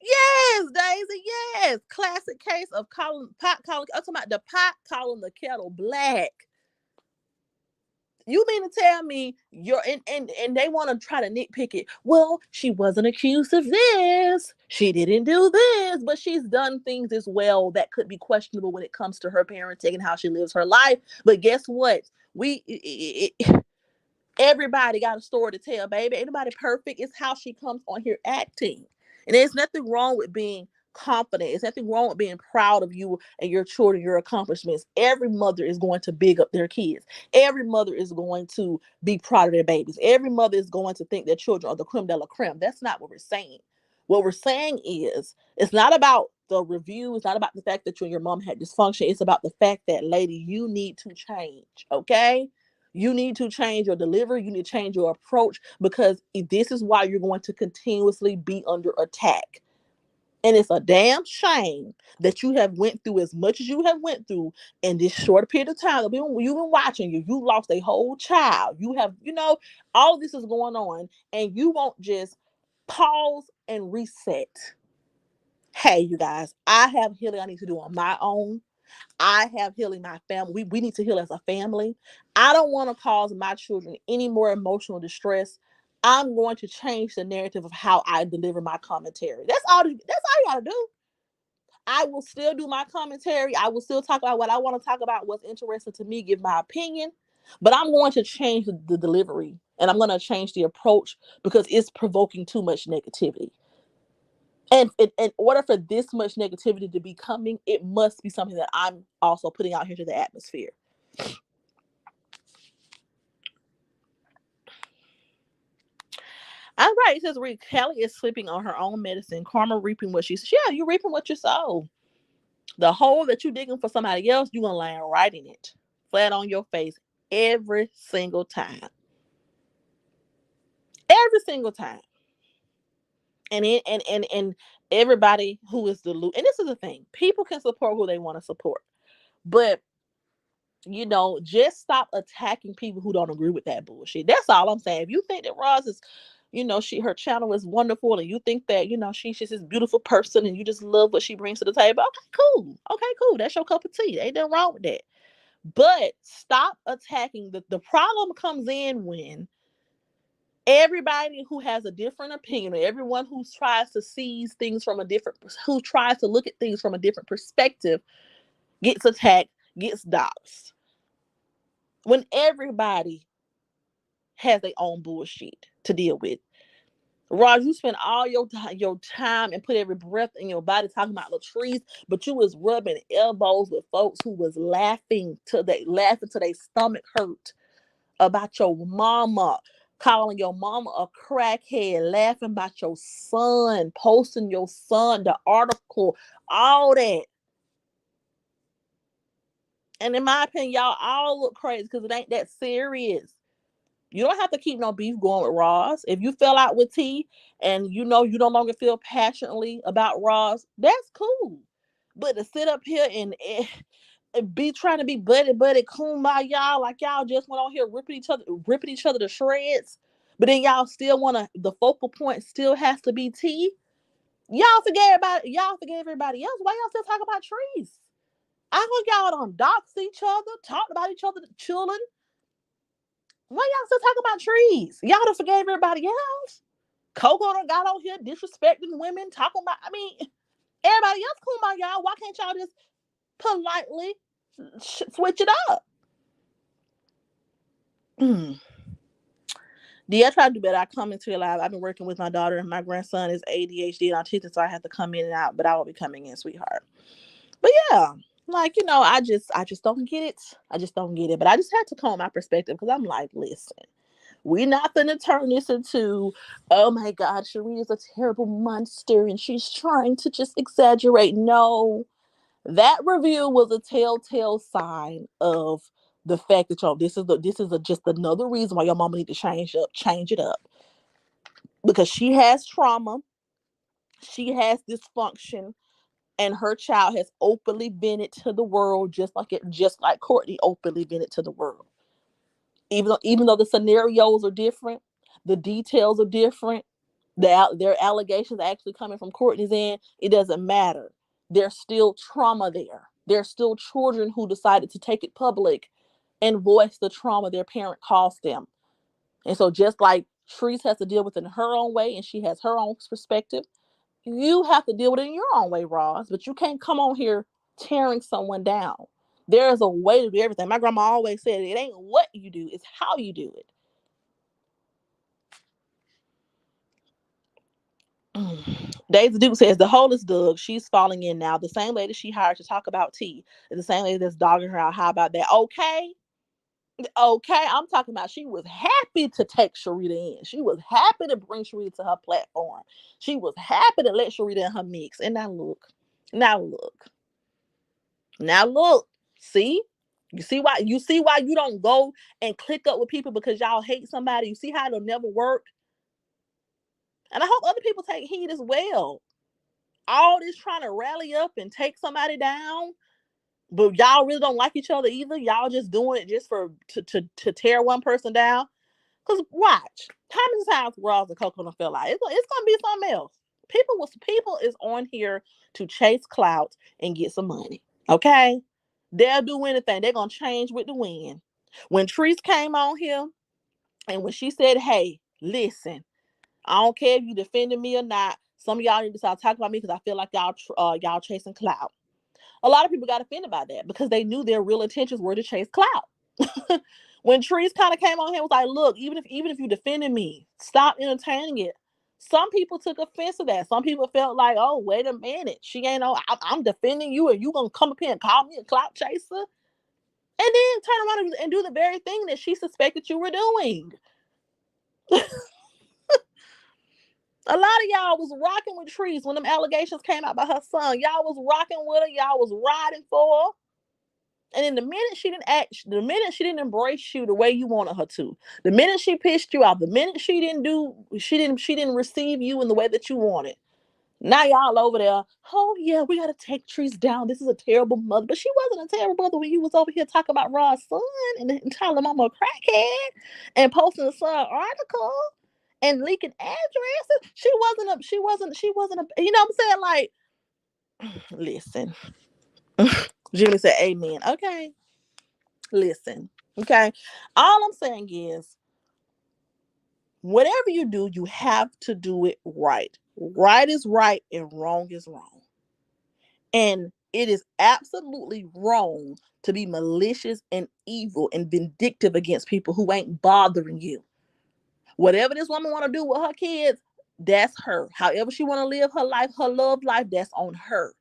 Yes, Daisy, yes. Classic case of I'm talking about the pot calling the kettle black. You mean to tell me you're and they want to try to nitpick it? Well, she wasn't accused of this. She didn't do this, but she's done things as well that could be questionable when it comes to her parenting and how she lives her life. But guess what? Everybody got a story to tell, baby. Ain't nobody perfect. It's how she comes on here acting. And there's nothing wrong with being confident. There's nothing wrong with being proud of you and your children, your accomplishments. Every mother is going to big up their kids. Every mother is going to be proud of their babies. Every mother is going to think their children are the creme de la creme. That's not what we're saying. What we're saying is it's not about the review. It's not about the fact that you and your mom had dysfunction. It's about the fact that, lady, you need to change. Okay? You need to change your delivery. You need to change your approach, because this is why you're going to continuously be under attack. And it's a damn shame that you have went through as much as you have went through in this short period of time. You've been watching you. You lost a whole child. You have, all of this is going on, and you won't just pause and reset. Hey, you guys, I have healing I need to do on my own. I have healing my family. We need to heal as a family. I don't want to cause my children any more emotional distress. I'm going to change the narrative of how I deliver my commentary. That's all you gotta do. I will still do my commentary. I will still talk about what I want to talk about, what's interesting to me, give my opinion. But I'm going to change the delivery, and I'm going to change the approach, because it's provoking too much negativity. And in order for this much negativity to be coming, it must be something that I'm also putting out here to the atmosphere. All right, it says Kelly is sleeping on her own medicine. Karma reaping what she's. Yeah, you're reaping what you sow. The hole that you're digging for somebody else, you're gonna land right in it, flat on your face, every single time. Every single time. And everybody who is and this is the thing, people can support who they want to support, but just stop attacking people who don't agree with that bullshit. That's all I'm saying. If you think that Roz is, her channel is wonderful, and you think that, she's just this beautiful person and you just love what she brings to the table, okay, cool. Okay, cool. That's your cup of tea. Ain't nothing wrong with that. But stop attacking. The problem comes in when everybody who has a different opinion, or everyone who tries to look at things from a different perspective, gets attacked, gets doxxed. When everybody has their own bullshit to deal with. Roz, you spend all your time and put every breath in your body talking about Latrice, but you was rubbing elbows with folks who was laughing till their stomach hurt about your mama, calling your mama a crackhead, laughing about your son, posting your son, the article, all that. And in my opinion, y'all all look crazy because it ain't that serious. You don't have to keep no beef going with Roz. If you fell out with T and you know you no longer feel passionately about Roz, that's cool. But to sit up here and be trying to be buddy kumbaya, like y'all just went on here ripping each other to shreds, but then y'all still wanna the focal point still has to be T. Y'all forget everybody else. Why y'all still talk about Trees? I hope y'all don't dox each other, talk about each other children. Why y'all still talking about Trees? Y'all done forgave everybody else. Coco done got on here disrespecting women, talking about, I mean, everybody else cool about y'all. Why can't y'all just politely switch it up? Yeah, I try to do better. I come into your live. I've been working with my daughter, and my grandson is ADHD and autistic, so I have to come in and out, but I will be coming in, sweetheart. But yeah, like, I just don't get it. I just don't get it. But I just had to come my perspective because I'm like, listen, we're not going to turn this into, oh my God, Sheree is a terrible monster and she's trying to just exaggerate. No, that review was a telltale sign of the fact that just another reason why your mama need to change it up, because she has trauma, she has dysfunction, and her child has openly vented to the world, just like Courtney openly vented to the world. Even though the scenarios are different, the details are different, their allegations actually coming from Courtney's end, it doesn't matter. There's still trauma there. There's still children who decided to take it public and voice the trauma their parent caused them. And so just like Treese has to deal with it in her own way and she has her own perspective, you have to deal with it in your own way, Ross. But you can't come on here tearing someone down. There is a way to do everything. My grandma always said it ain't what you do, it's how you do it. Daisy Duke says the hole is dug. She's falling in now. The same lady she hired to talk about tea is the same lady that's dogging her out. How about that? Okay. Okay. I'm talking about she was happy to take Sharita in. She was happy to bring Sharita to her platform. She was happy to let Sharita in her mix. And now look. Now look. Now look. See? You see why you don't go and click up with people because y'all hate somebody. You see how it'll never work? And I hope other people take heed as well. All this trying to rally up and take somebody down, but y'all really don't like each other either. Y'all just doing it just to tear one person down. Cause watch, how many times Ross and Coco don't feel like it's gonna be something else. People is on here to chase clout and get some money. Okay, they'll do anything. They're gonna change with the wind. When Treese came on here and when she said, "Hey, listen, I don't care if you defending me or not. Some of y'all need to start talking about me because I feel like y'all chasing clout." A lot of people got offended by that because they knew their real intentions were to chase clout. When Trees kind of came on here, was like, "Look, even if you defended me, stop entertaining it." Some people took offense to that. Some people felt like, "Oh, wait a minute, she ain't know I'm defending you, and you gonna come up here and call me a clout chaser?" And then turn around and do the very thing that she suspected you were doing. A lot of y'all was rocking with Trees when them allegations came out by her son. Y'all was rocking with her. Y'all was riding for her. And then the minute she didn't embrace you the way you wanted her to, the minute she pissed you off, the minute she didn't receive you in the way that you wanted. Now y'all over there, oh yeah, we gotta take Trees down. This is a terrible mother. But she wasn't a terrible mother when you was over here talking about Rod's son and calling mama a crackhead and posting the son article and leaking addresses. She wasn't a, you know what I'm saying? Like, listen. Jimmy said amen. Okay. Listen. Okay. All I'm saying is whatever you do, you have to do it right. Right is right and wrong is wrong. And It is absolutely wrong to be malicious and evil and vindictive against people who ain't bothering you. Whatever this woman want to do with her kids, that's her. However she want to live her life, her love life, that's on her.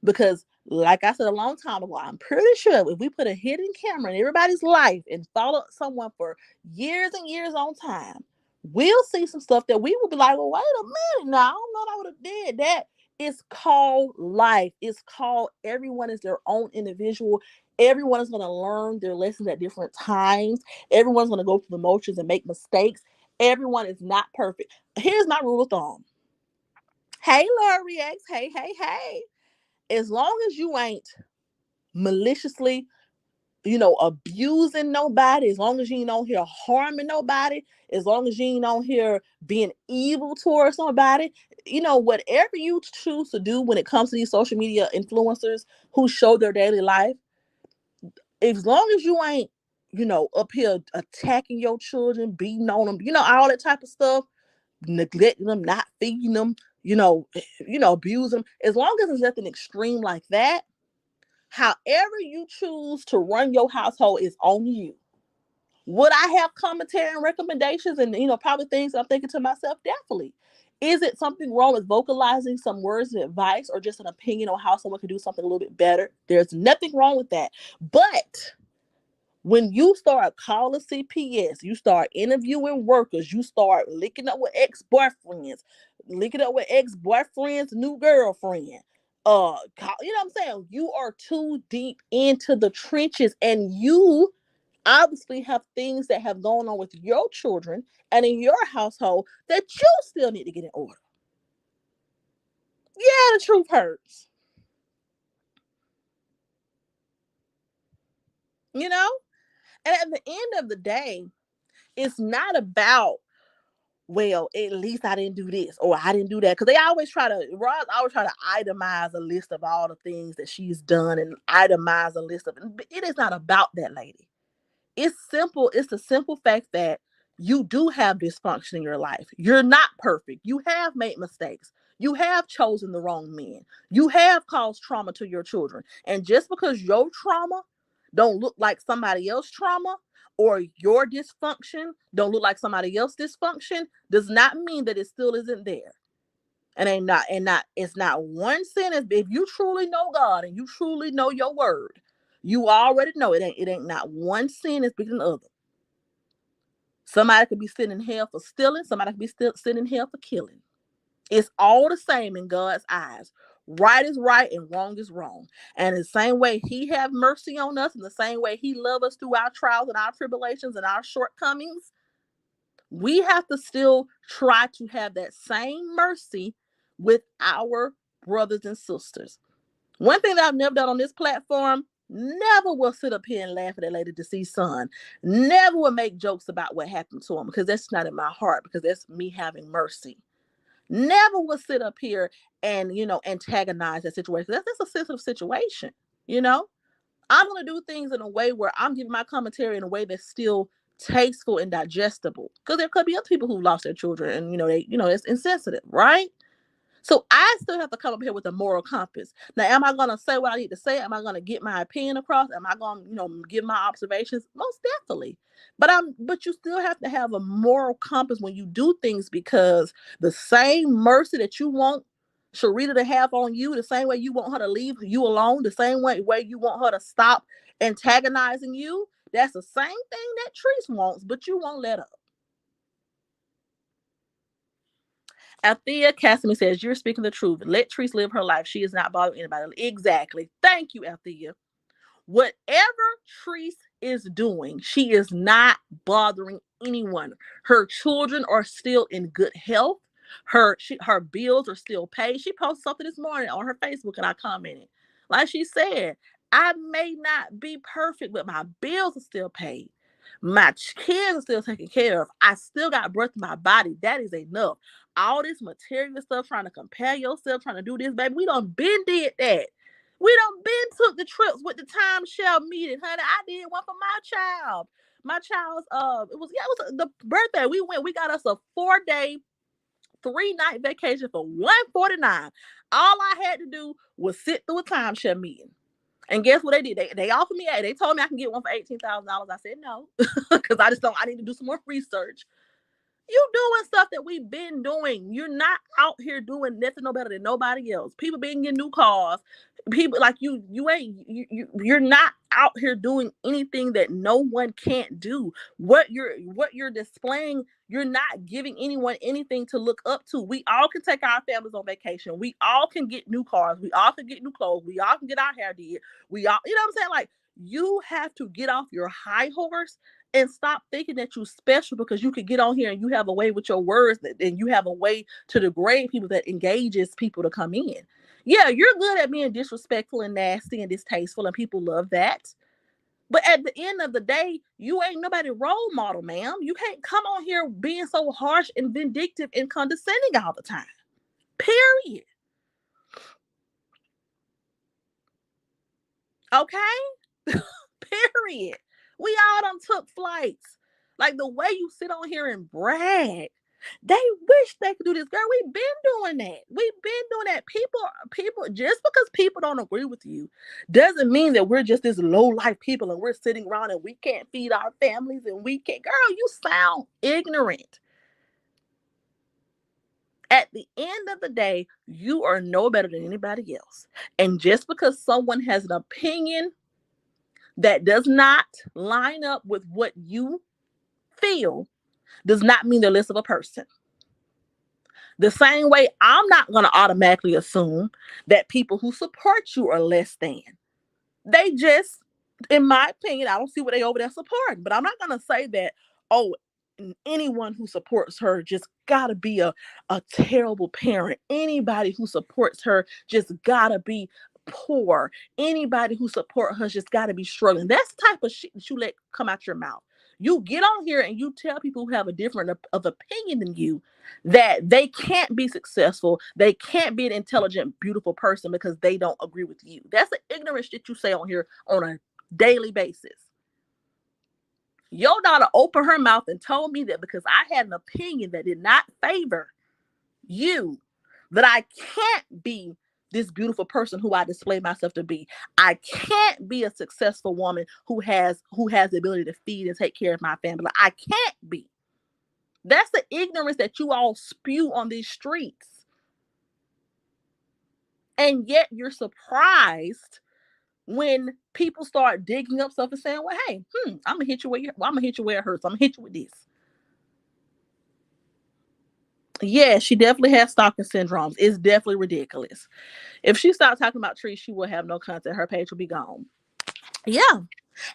Because, like I said a long time ago, I'm pretty sure if we put a hidden camera in everybody's life and follow someone for years and years on time, we'll see some stuff that we will be like, well, wait a minute now, I don't know if I would have did that. It's called life. It's called everyone is their own individual. Everyone is going to learn their lessons at different times. Everyone's going to go through the motions and make mistakes. Everyone is not perfect. Here's my rule of thumb. Hey, Lori X. Hey, hey, hey. As long as you ain't maliciously, abusing nobody, as long as you ain't on here harming nobody, as long as you ain't on here being evil towards somebody, whatever you choose to do when it comes to these social media influencers who show their daily life, as long as you ain't, up here attacking your children, beating on them, all that type of stuff, neglecting them, not feeding them, abusing them, as long as there's nothing extreme like that. However you choose to run your household is on you. Would I have commentary and recommendations and probably things I'm thinking to myself? Definitely. Is it something wrong with vocalizing some words of advice or just an opinion on how someone can do something a little bit better? There's nothing wrong with that. But when you start calling CPS, you start interviewing workers, you start linking up with ex-boyfriends, linking up with ex-boyfriend's new girlfriend. You know what I'm saying? You are too deep into the trenches, and you obviously have things that have gone on with your children and in your household that you still need to get in order. Yeah, the truth hurts. You know? And at the end of the day, it's not about, well, at least I didn't do this or I didn't do that. Because Roz always try to itemize a list of all the things that she's done and itemize a list of it. It is not about that, lady. It's simple. It's the simple fact that you do have dysfunction in your life. You're not perfect. You have made mistakes. You have chosen the wrong men. You have caused trauma to your children. And just because your trauma don't look like somebody else's trauma, or your dysfunction don't look like somebody else's dysfunction, does not mean that it still isn't there. And it's not one sentence. If you truly know God and you truly know your word, you already know it ain't not one sin is bigger than the other. Somebody could be sitting in hell for stealing, somebody could be still sitting in hell for killing. It's all the same in God's eyes. Right is right and wrong is wrong. And the same way he have mercy on us, in the same way he love us through our trials and our tribulations and our shortcomings, we have to still try to have that same mercy with our brothers and sisters. One thing that I've never done on this platform, never will sit up here and laugh at that lady deceased son. Never will make jokes about what happened to him because that's not in my heart, because that's me having mercy. Never will sit up here and, antagonize that situation. That's a sensitive situation, you know? I'm going to do things in a way where I'm giving my commentary in a way that's still tasteful and digestible. Because there could be other people who lost their children and, it's insensitive, right? So I still have to come up here with a moral compass. Now, am I going to say what I need to say? Am I going to get my opinion across? Am I going to, give my observations? Most definitely. But you still have to have a moral compass when you do things, because the same mercy that you want Sharita to have on you, the same way you want her to leave you alone, the same way you want her to stop antagonizing you, that's the same thing that Treese wants, but you won't let up. Althea Casimir says, you're speaking the truth. Let Treese live her life. She is not bothering anybody. Exactly. Thank you, Althea. Whatever Treese is doing, she is not bothering anyone. Her children are still in good health. Her bills are still paid. She posted something this morning on her Facebook and I commented. Like she said, I may not be perfect, but my bills are still paid. My kids are still taken care of. I still got breath in my body. That is enough. All this material stuff, trying to compare yourself, trying to do this, baby, we done been did that. We done been took the trips with the timeshare meeting, honey. I did one for my child. My child's it was the birthday. We got us a 4-day, 3-night vacation for $149. All I had to do was sit through a timeshare meeting. And guess what they did? They offered me, they told me I can get one for $18,000. I said no, because I need to do some more research. You doing stuff that we've been doing. You're not out here doing nothing no better than nobody else. People been getting new cars. People like you're not out here doing anything that no one can't do. What you're displaying, you're not giving anyone anything to look up to. We all can take our families on vacation. We all can get new cars. We all can get new clothes. We all can get our hair did. We all, you know what I'm saying? Like, you have to get off your high horse and stop thinking that you're special because you could get on here and you have a way with your words and you have a way to degrade people that engages people to come in. Yeah, you're good at being disrespectful and nasty and distasteful, and people love that. But at the end of the day, you ain't nobody role model, ma'am. You can't come on here being so harsh and vindictive and condescending all the time. Period. Okay? Period. We all done took flights. Like, the way you sit on here and brag, they wish they could do this. Girl, we've been doing that. We've been doing that. People, just because people don't agree with you doesn't mean that we're just this low life people and we're sitting around and we can't feed our families and we can't. Girl, you sound ignorant. At the end of the day, you are no better than anybody else. And just because someone has an opinion that does not line up with what you feel does not mean they're less of a person. The same way, I'm not going to automatically assume that people who support you are less than. They just, in my opinion, I don't see what they over there supporting. But I'm not going to say that, oh, anyone who supports her just got to be a terrible parent. Anybody who supports her just got to be poor. Anybody who supports her just got to be struggling. That's the type of shit that you let come out your mouth. You get on here and you tell people who have a different of opinion than you that they can't be successful. They can't be an intelligent, beautiful person because they don't agree with you. That's the ignorant shit you say on here on a daily basis. Your daughter opened her mouth and told me that because I had an opinion that did not favor you, that I can't be this beautiful person who I display myself to be. I can't be a successful woman who has the ability to feed and take care of my family. I can't be. That's the ignorance that you all spew on these streets. And yet you're surprised when people start digging up stuff and saying, well, hey, I'm gonna hit you where it hurts. I'm gonna hit you with this. Yeah, she definitely has stalking syndromes. It's definitely ridiculous. If she stopped talking about trees, she will have no content. Her page will be gone. Yeah. And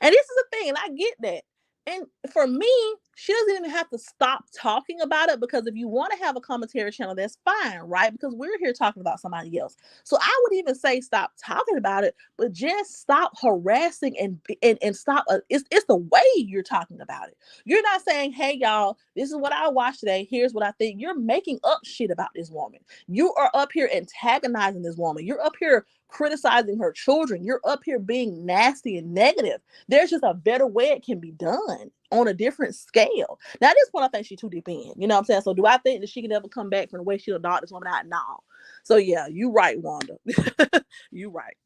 this is the thing, and I get that. And for me, she doesn't even have to stop talking about it because if you want to have a commentary channel, that's fine, right? Because we're here talking about somebody else. So I would even say stop talking about it, but just stop harassing and stop. It's the way you're talking about it. You're not saying, hey, y'all, this is what I watched today. Here's what I think. You're making up shit about this woman. You are up here antagonizing this woman. You're up here criticizing her children. You're up here being nasty and negative. There's just a better way it can be done on a different scale. Now, at this point, I think she's too deep in. You know what I'm saying? So, do I think that she can ever come back from the way she dog this woman out? No. So, yeah, you right, Wanda. You right.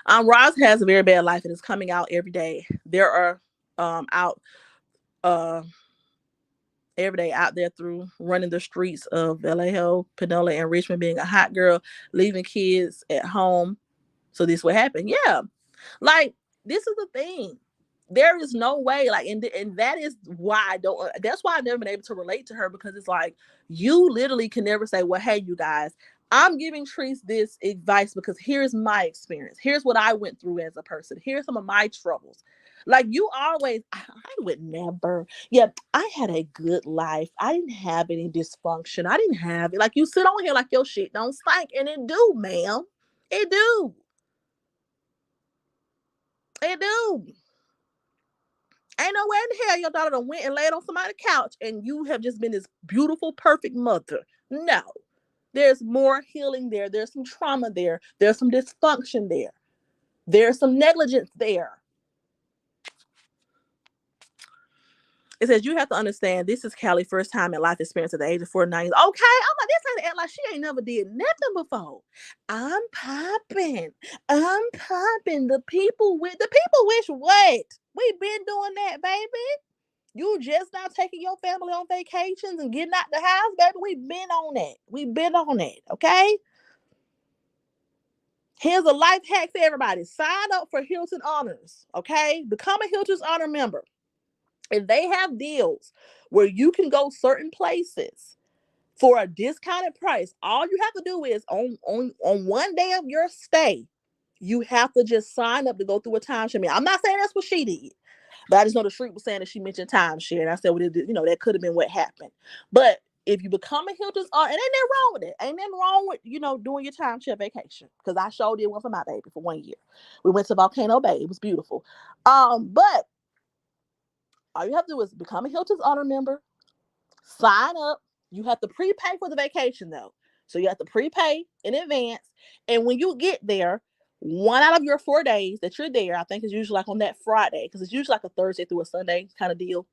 Roz has a very bad life and is coming out every day. There are out uh every day out there through running the streets of Vallejo, Panola, and Richmond, being a hot girl, leaving kids at home. So this would happen. Yeah. Like, this is the thing. There is no way, like, and that is why I don't, that's why I've never been able to relate to her, because it's like, you literally can never say, well, hey, you guys, I'm giving Treese this advice because here's my experience. Here's what I went through as a person. Here's some of my troubles. Like, you always, I would never. Yeah, I had a good life. I didn't have any dysfunction. I didn't have it. Like, you sit on here like your shit don't stink, and it do, ma'am. It do. It do. Ain't nowhere in the hell your daughter done went and laid on somebody's couch and you have just been this beautiful, perfect mother. No. There's more healing there. There's some trauma there. There's some dysfunction there. There's some negligence there. It says, you have to understand, this is Callie' first time in life experience at the age of 49. Okay, I'm like, this ain't act like she ain't never did nothing before. I'm popping. I'm popping. The people wish what? We been doing that, baby. You just not taking your family on vacations and getting out the house, baby. We been on that. We been on that, okay? Here's a life hack for everybody. Sign up for Hilton Honors, okay? Become a Hilton's Honor member. If they have deals where you can go certain places for a discounted price, all you have to do is on one day of your stay, you have to just sign up to go through a timeshare. I'm not saying that's what she did, but I just know the street was saying that she mentioned timeshare, and I said, well, that could have been what happened. But if you become a Hilton's, and ain't nothing wrong with it. Ain't nothing wrong with doing your timeshare vacation, because I sure did one for my baby for 1 year. We went to Volcano Bay. It was beautiful. But all you have to do is become a Hilton's Honor member, sign up. You have to prepay for the vacation though. So you have to prepay in advance. And when you get there, one out of your 4 days that you're there, I think it's usually like on that Friday, because it's usually like a Thursday through a Sunday kind of deal.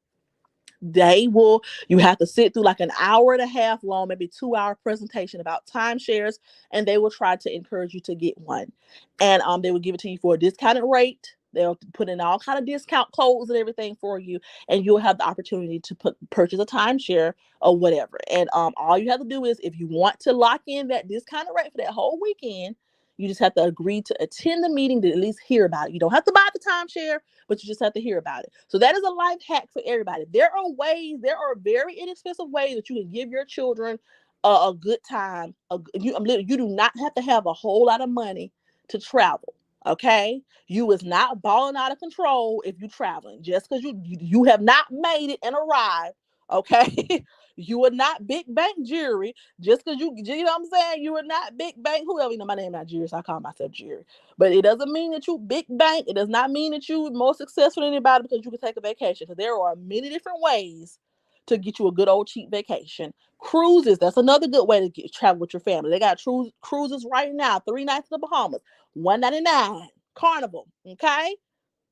You have to sit through like an hour and a half long, maybe 2 hour presentation about timeshares, and they will try to encourage you to get one. And they will give it to you for a discounted rate. They'll put in all kind of discount codes and everything for you, and you'll have the opportunity to purchase a timeshare or whatever. And all you have to do is, if you want to lock in that discounted rate for that whole weekend, you just have to agree to attend the meeting to at least hear about it. You don't have to buy the timeshare, but you just have to hear about it. So that is a life hack for everybody. There are very inexpensive ways that you can give your children a good time. You do not have to have a whole lot of money to travel. Okay, you is not balling out of control if you're traveling just because you have not made it and arrived. Okay, you are not big bank Jerry just because you know what I'm saying. You are not big bank whoever. My name is not Jerry, so I call myself Jerry. But it doesn't mean that you big bank. It does not mean that you more successful than anybody because you can take a vacation. Because there are many different ways to get you a good old cheap vacation. Cruises, that's another good way to travel with your family. They got cruises right now, 3 nights in the Bahamas, $199, Carnival. Okay.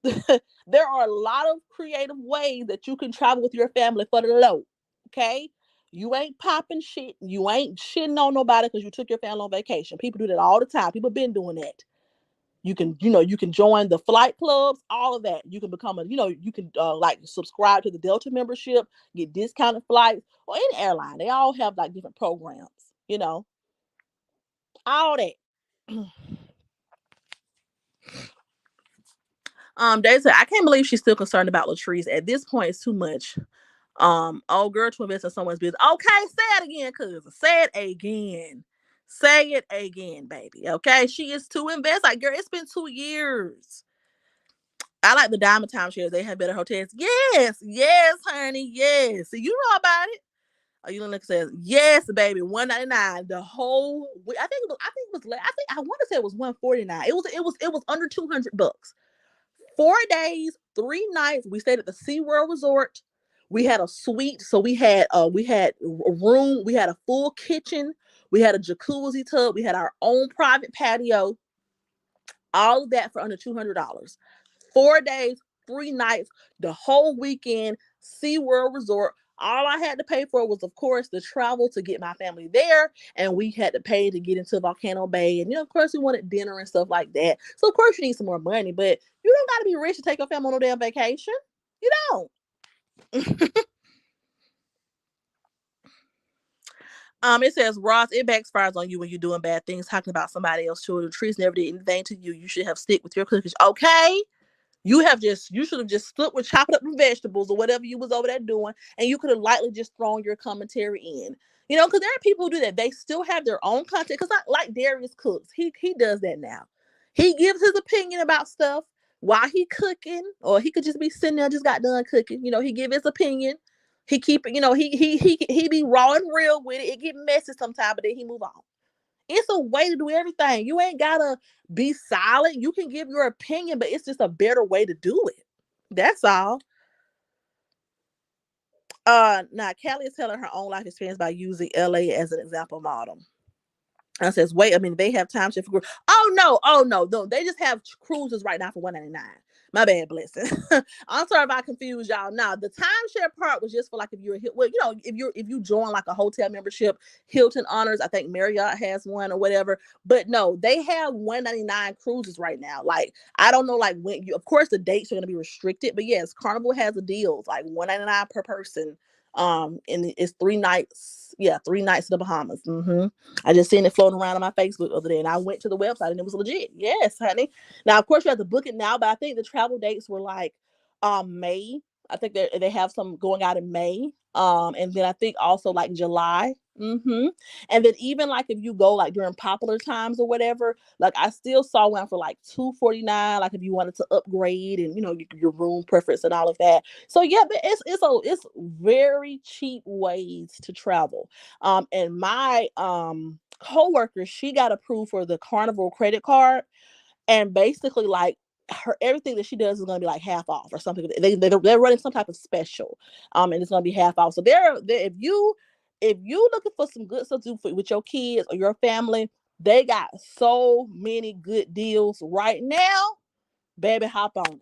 There are a lot of creative ways that you can travel with your family for the low. Okay. You ain't popping shit. You ain't shitting on nobody because you took your family on vacation. People do that all the time. People been doing that. You can join the flight clubs, all of that. You can become you can like subscribe to the Delta membership, get discounted flights, or any airline. They all have like different programs, all that. They said, I can't believe she's still concerned about Latrice. At this point, it's too much. Old girl to invest in someone's business. Okay, say it again, cousin. Say it again. Say it again, baby. Okay, she is to invest. Like, girl, it's been 2 years. I like the Diamond timeshares. They have better hotels. Yes, honey. Yes. So you know about it. Oh, you look says yes, baby. $199 the whole week. I want to say it was $149. It was under $200. 4 days, 3 nights. We stayed at the SeaWorld Resort. We had a suite, so we had a room. We had a full kitchen. We had a jacuzzi tub. We had our own private patio. All of that for under $200. 4 days, 3 nights, the whole weekend, SeaWorld Resort. All I had to pay for was, of course, the travel to get my family there, and we had to pay to get into Volcano Bay. And, of course, we wanted dinner and stuff like that. So, of course, you need some more money, but you don't got to be rich to take your family on a damn vacation. You don't. It says, Ross, it backfires on you when you're doing bad things, talking about somebody else's children. Trees never did anything to you. You should have stick with your cookies. Okay. You should have just stood with chopping up the vegetables or whatever you was over there doing, and you could have lightly just thrown your commentary in. Because there are people who do that. They still have their own content. Because like Darius Cooks, he does that now. He gives his opinion about stuff while he cooking, or he could just be sitting there, just got done cooking. He give his opinion. He keep it. He be raw and real with it. It get messy sometimes, but then he move on. It's a way to do everything. You ain't gotta be silent. You can give your opinion, but it's just a better way to do it. That's all. Now Callie is telling her own life experience by using LA as an example model. I says, wait, I mean, they have time shift for. Oh no, no. They just have cruises right now for $199. My bad, Blessing. I'm sorry if I confused y'all. Now, the timeshare part was just for like if you're well, if you join like a hotel membership, Hilton Honors, I think Marriott has one or whatever. But no, they have 199 cruises right now. Like I don't know, like when you, of course, the dates are going to be restricted, but yes, Carnival has a deal, like 199 per person. And it's 3 nights. Yeah, 3 nights to the Bahamas. I just seen it floating around on my Facebook the other day, and I went to the website, and it was legit. Yes, honey. Now, of course, you have to book it now, but I think the travel dates were like May. I think they have some going out in May. And then I think also like July. And then even like if you go like during popular times or whatever, like I still saw one for like $249. Like if you wanted to upgrade and your room preference and all of that. So yeah, but it's very cheap ways to travel. And my coworker, she got approved for the Carnival credit card, and basically like her everything that she does is going to be like half off or something. They're running some type of special, and it's going to be half off. So they're if you looking for some good stuff to do with your kids or your family, they got so many good deals right now. Baby, hop on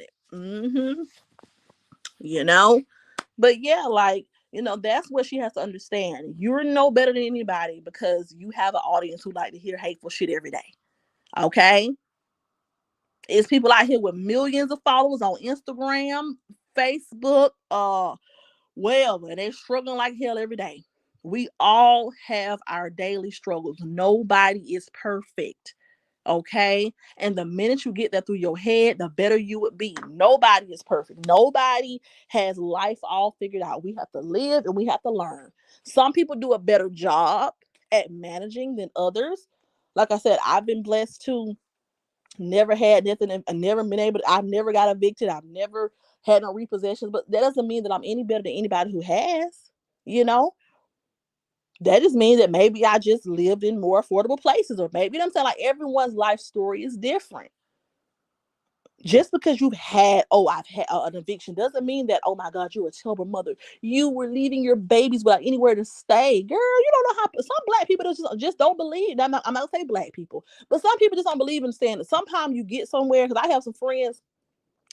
it. You know, but yeah, like that's what she has to understand. You're no better than anybody because you have an audience who like to hear hateful shit every day. Okay, it's people out here with millions of followers on Instagram, Facebook, wherever, and they're struggling like hell every day. We all have our daily struggles. Nobody is perfect. Okay. And the minute you get that through your head, the better you would be. Nobody is perfect. Nobody has life all figured out. We have to live and we have to learn. Some people do a better job at managing than others. Like I said, I've been blessed to never had nothing. I've never been able to, I've never got evicted. I've never had no repossessions, but that doesn't mean that I'm any better than anybody who has, you know? That just means that maybe I just lived in more affordable places, or maybe I'm saying like everyone's life story is different. Just because I've had an eviction doesn't mean that, oh my God, you're a terrible mother. You were leaving your babies without anywhere to stay. Girl, you don't know how some black people just don't believe. I'm not say black people, but some people just don't believe in saying that. Sometimes you get somewhere, because I have some friends,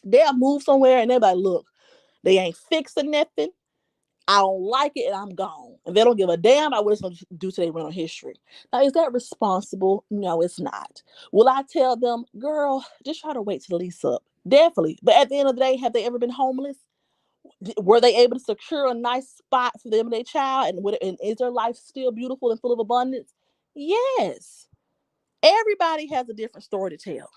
they'll move somewhere and they're like, look, they ain't fixing nothing. I don't like it and I'm gone. And they don't give a damn about what it's going to do to their rental history. Now, is that responsible? No, it's not. Will I tell them, girl, just try to wait till the lease up? Definitely. But at the end of the day, have they ever been homeless? Were they able to secure a nice spot for them and their child? And is their life still beautiful and full of abundance? Yes. Everybody has a different story to tell.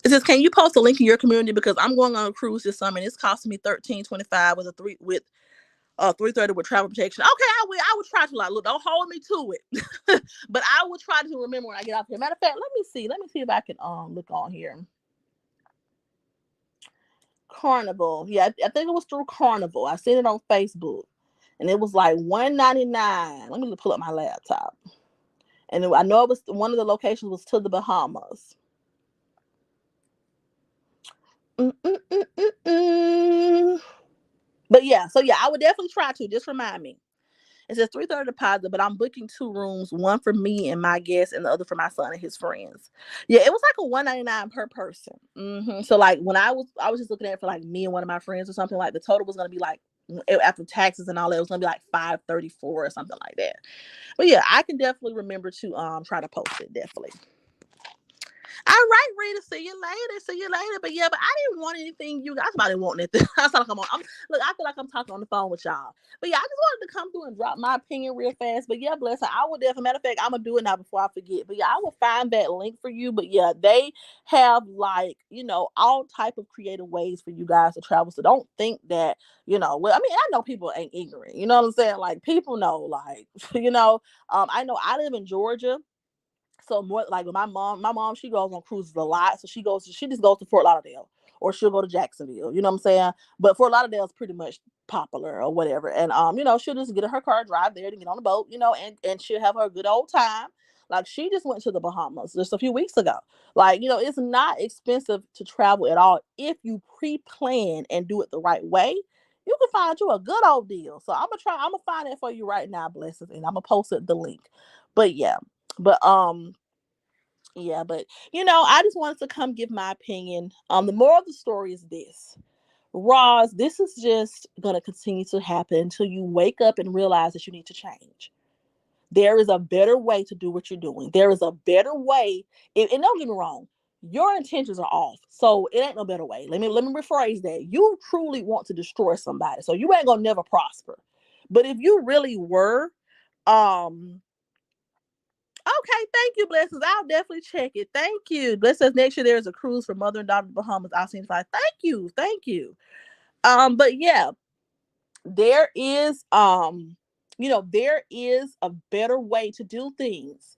It says, can you post a link in your community, because I'm going on a cruise this summer and it's costing me $13.25 with a 330 with travel protection. Okay, I will try to, like, look, don't hold me to it. But I will try to remember when I get out here. Matter of fact, let me see if I can look on here. Carnival. Yeah, I think it was through Carnival. I seen it on Facebook. And it was like $199. Let me pull up my laptop. And I know it was one of the locations was to the Bahamas. But yeah, so yeah, I would definitely try to. Just remind me. It says 330 deposit, but I'm booking 2 rooms, one for me and my guest, and the other for my son and his friends. Yeah, it was like a 199 per person. So like when I was just looking at it for like me and one of my friends or something, like the total was gonna be like, after taxes and all that, it was gonna be like 534 or something like that. But yeah, I can definitely remember to try to post it, definitely. All right, Rita. See you later. See you later. But yeah, but I didn't want anything. You guys probably want nothing. I feel like look, I feel like I'm talking on the phone with y'all. But yeah, I just wanted to come through and drop my opinion real fast. But yeah, bless her. I will definitely, matter of fact, I'm gonna do it now before I forget. But yeah, I will find that link for you. But yeah, they have like, all type of creative ways for you guys to travel. So don't think that, well, I mean, I know people ain't ignorant. You know what I'm saying? Like people know, like, I know I live in Georgia. So more like with my mom, she goes on cruises a lot. So she just goes to Fort Lauderdale, or she'll go to Jacksonville. You know what I'm saying? But Fort Lauderdale is pretty much popular or whatever. And she'll just get in her car, drive there to get on the boat, and she'll have her good old time. Like she just went to the Bahamas just a few weeks ago. Like, it's not expensive to travel at all if you pre-plan and do it the right way. You can find you a good old deal. So I'm gonna find it for you right now, blessings, and I'm gonna post it the link. But yeah. But Yeah, but I just wanted to come give my opinion. The moral of the story is this. Roz, this is just gonna continue to happen until you wake up and realize that you need to change. There is a better way to do what you're doing. There is a better way. And don't get me wrong, your intentions are off. So it ain't no better way. Let me rephrase that. You truly want to destroy somebody. So you ain't gonna never prosper. But if you really were, um, okay, thank you, blessings. I'll definitely check it. Thank you. Bless says next year there's a cruise for mother and daughter to Bahamas. I'll see if thank you. But yeah, there is there is a better way to do things.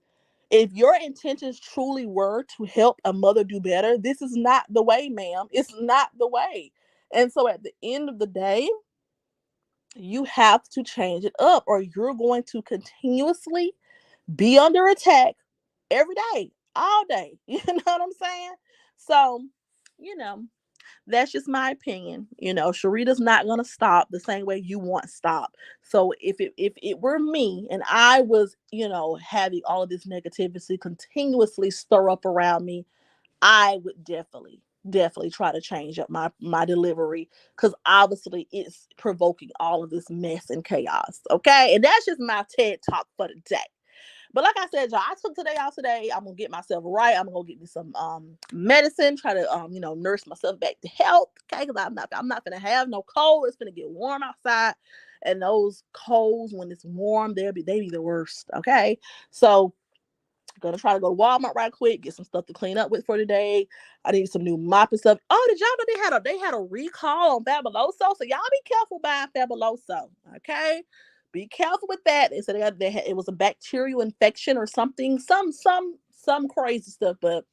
If your intentions truly were to help a mother do better, this is not the way, ma'am. It's not the way. And so at the end of the day, you have to change it up, or you're going to continuously be under attack every day, all day. You know what I'm saying? So, you know, that's just my opinion. Sharita's not gonna stop the same way you want stop. So if it were me and I was, having all of this negativity continuously stir up around me, I would definitely try to change up my delivery, because obviously it's provoking all of this mess and chaos. Okay, and that's just my TED talk for the day. But like I said, y'all, I took today off today. I'm gonna get myself right. I'm gonna get me some medicine, try to nurse myself back to health. Okay, because I'm not gonna have no cold. It's gonna get warm outside. And those colds, when it's warm, they be the worst. Okay. So gonna try to go to Walmart right quick, get some stuff to clean up with for today. I need some new mop and stuff. Oh, did y'all know they had a recall on Fabuloso? So y'all be careful buying Fabuloso, okay? Be careful with that. They said it was a bacterial infection or something, some crazy stuff, but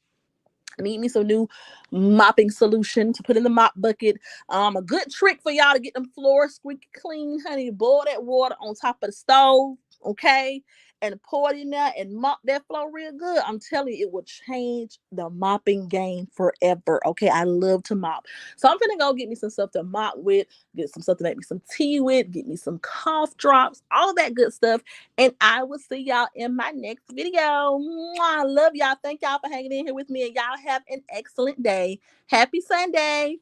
I need me some new mopping solution to put in the mop bucket. A good trick for y'all to get them floors squeaky clean, honey. Boil that water on top of the stove, okay? And pour it in there and mop that floor real good. I'm telling you, it will change the mopping game forever. Okay, I love to mop. So I'm gonna go get me some stuff to mop with, get some stuff to make me some tea with, get me some cough drops, all that good stuff. And I will see y'all in my next video. Mwah, love y'all. Thank y'all for hanging in here with me. And y'all have an excellent day. Happy Sunday.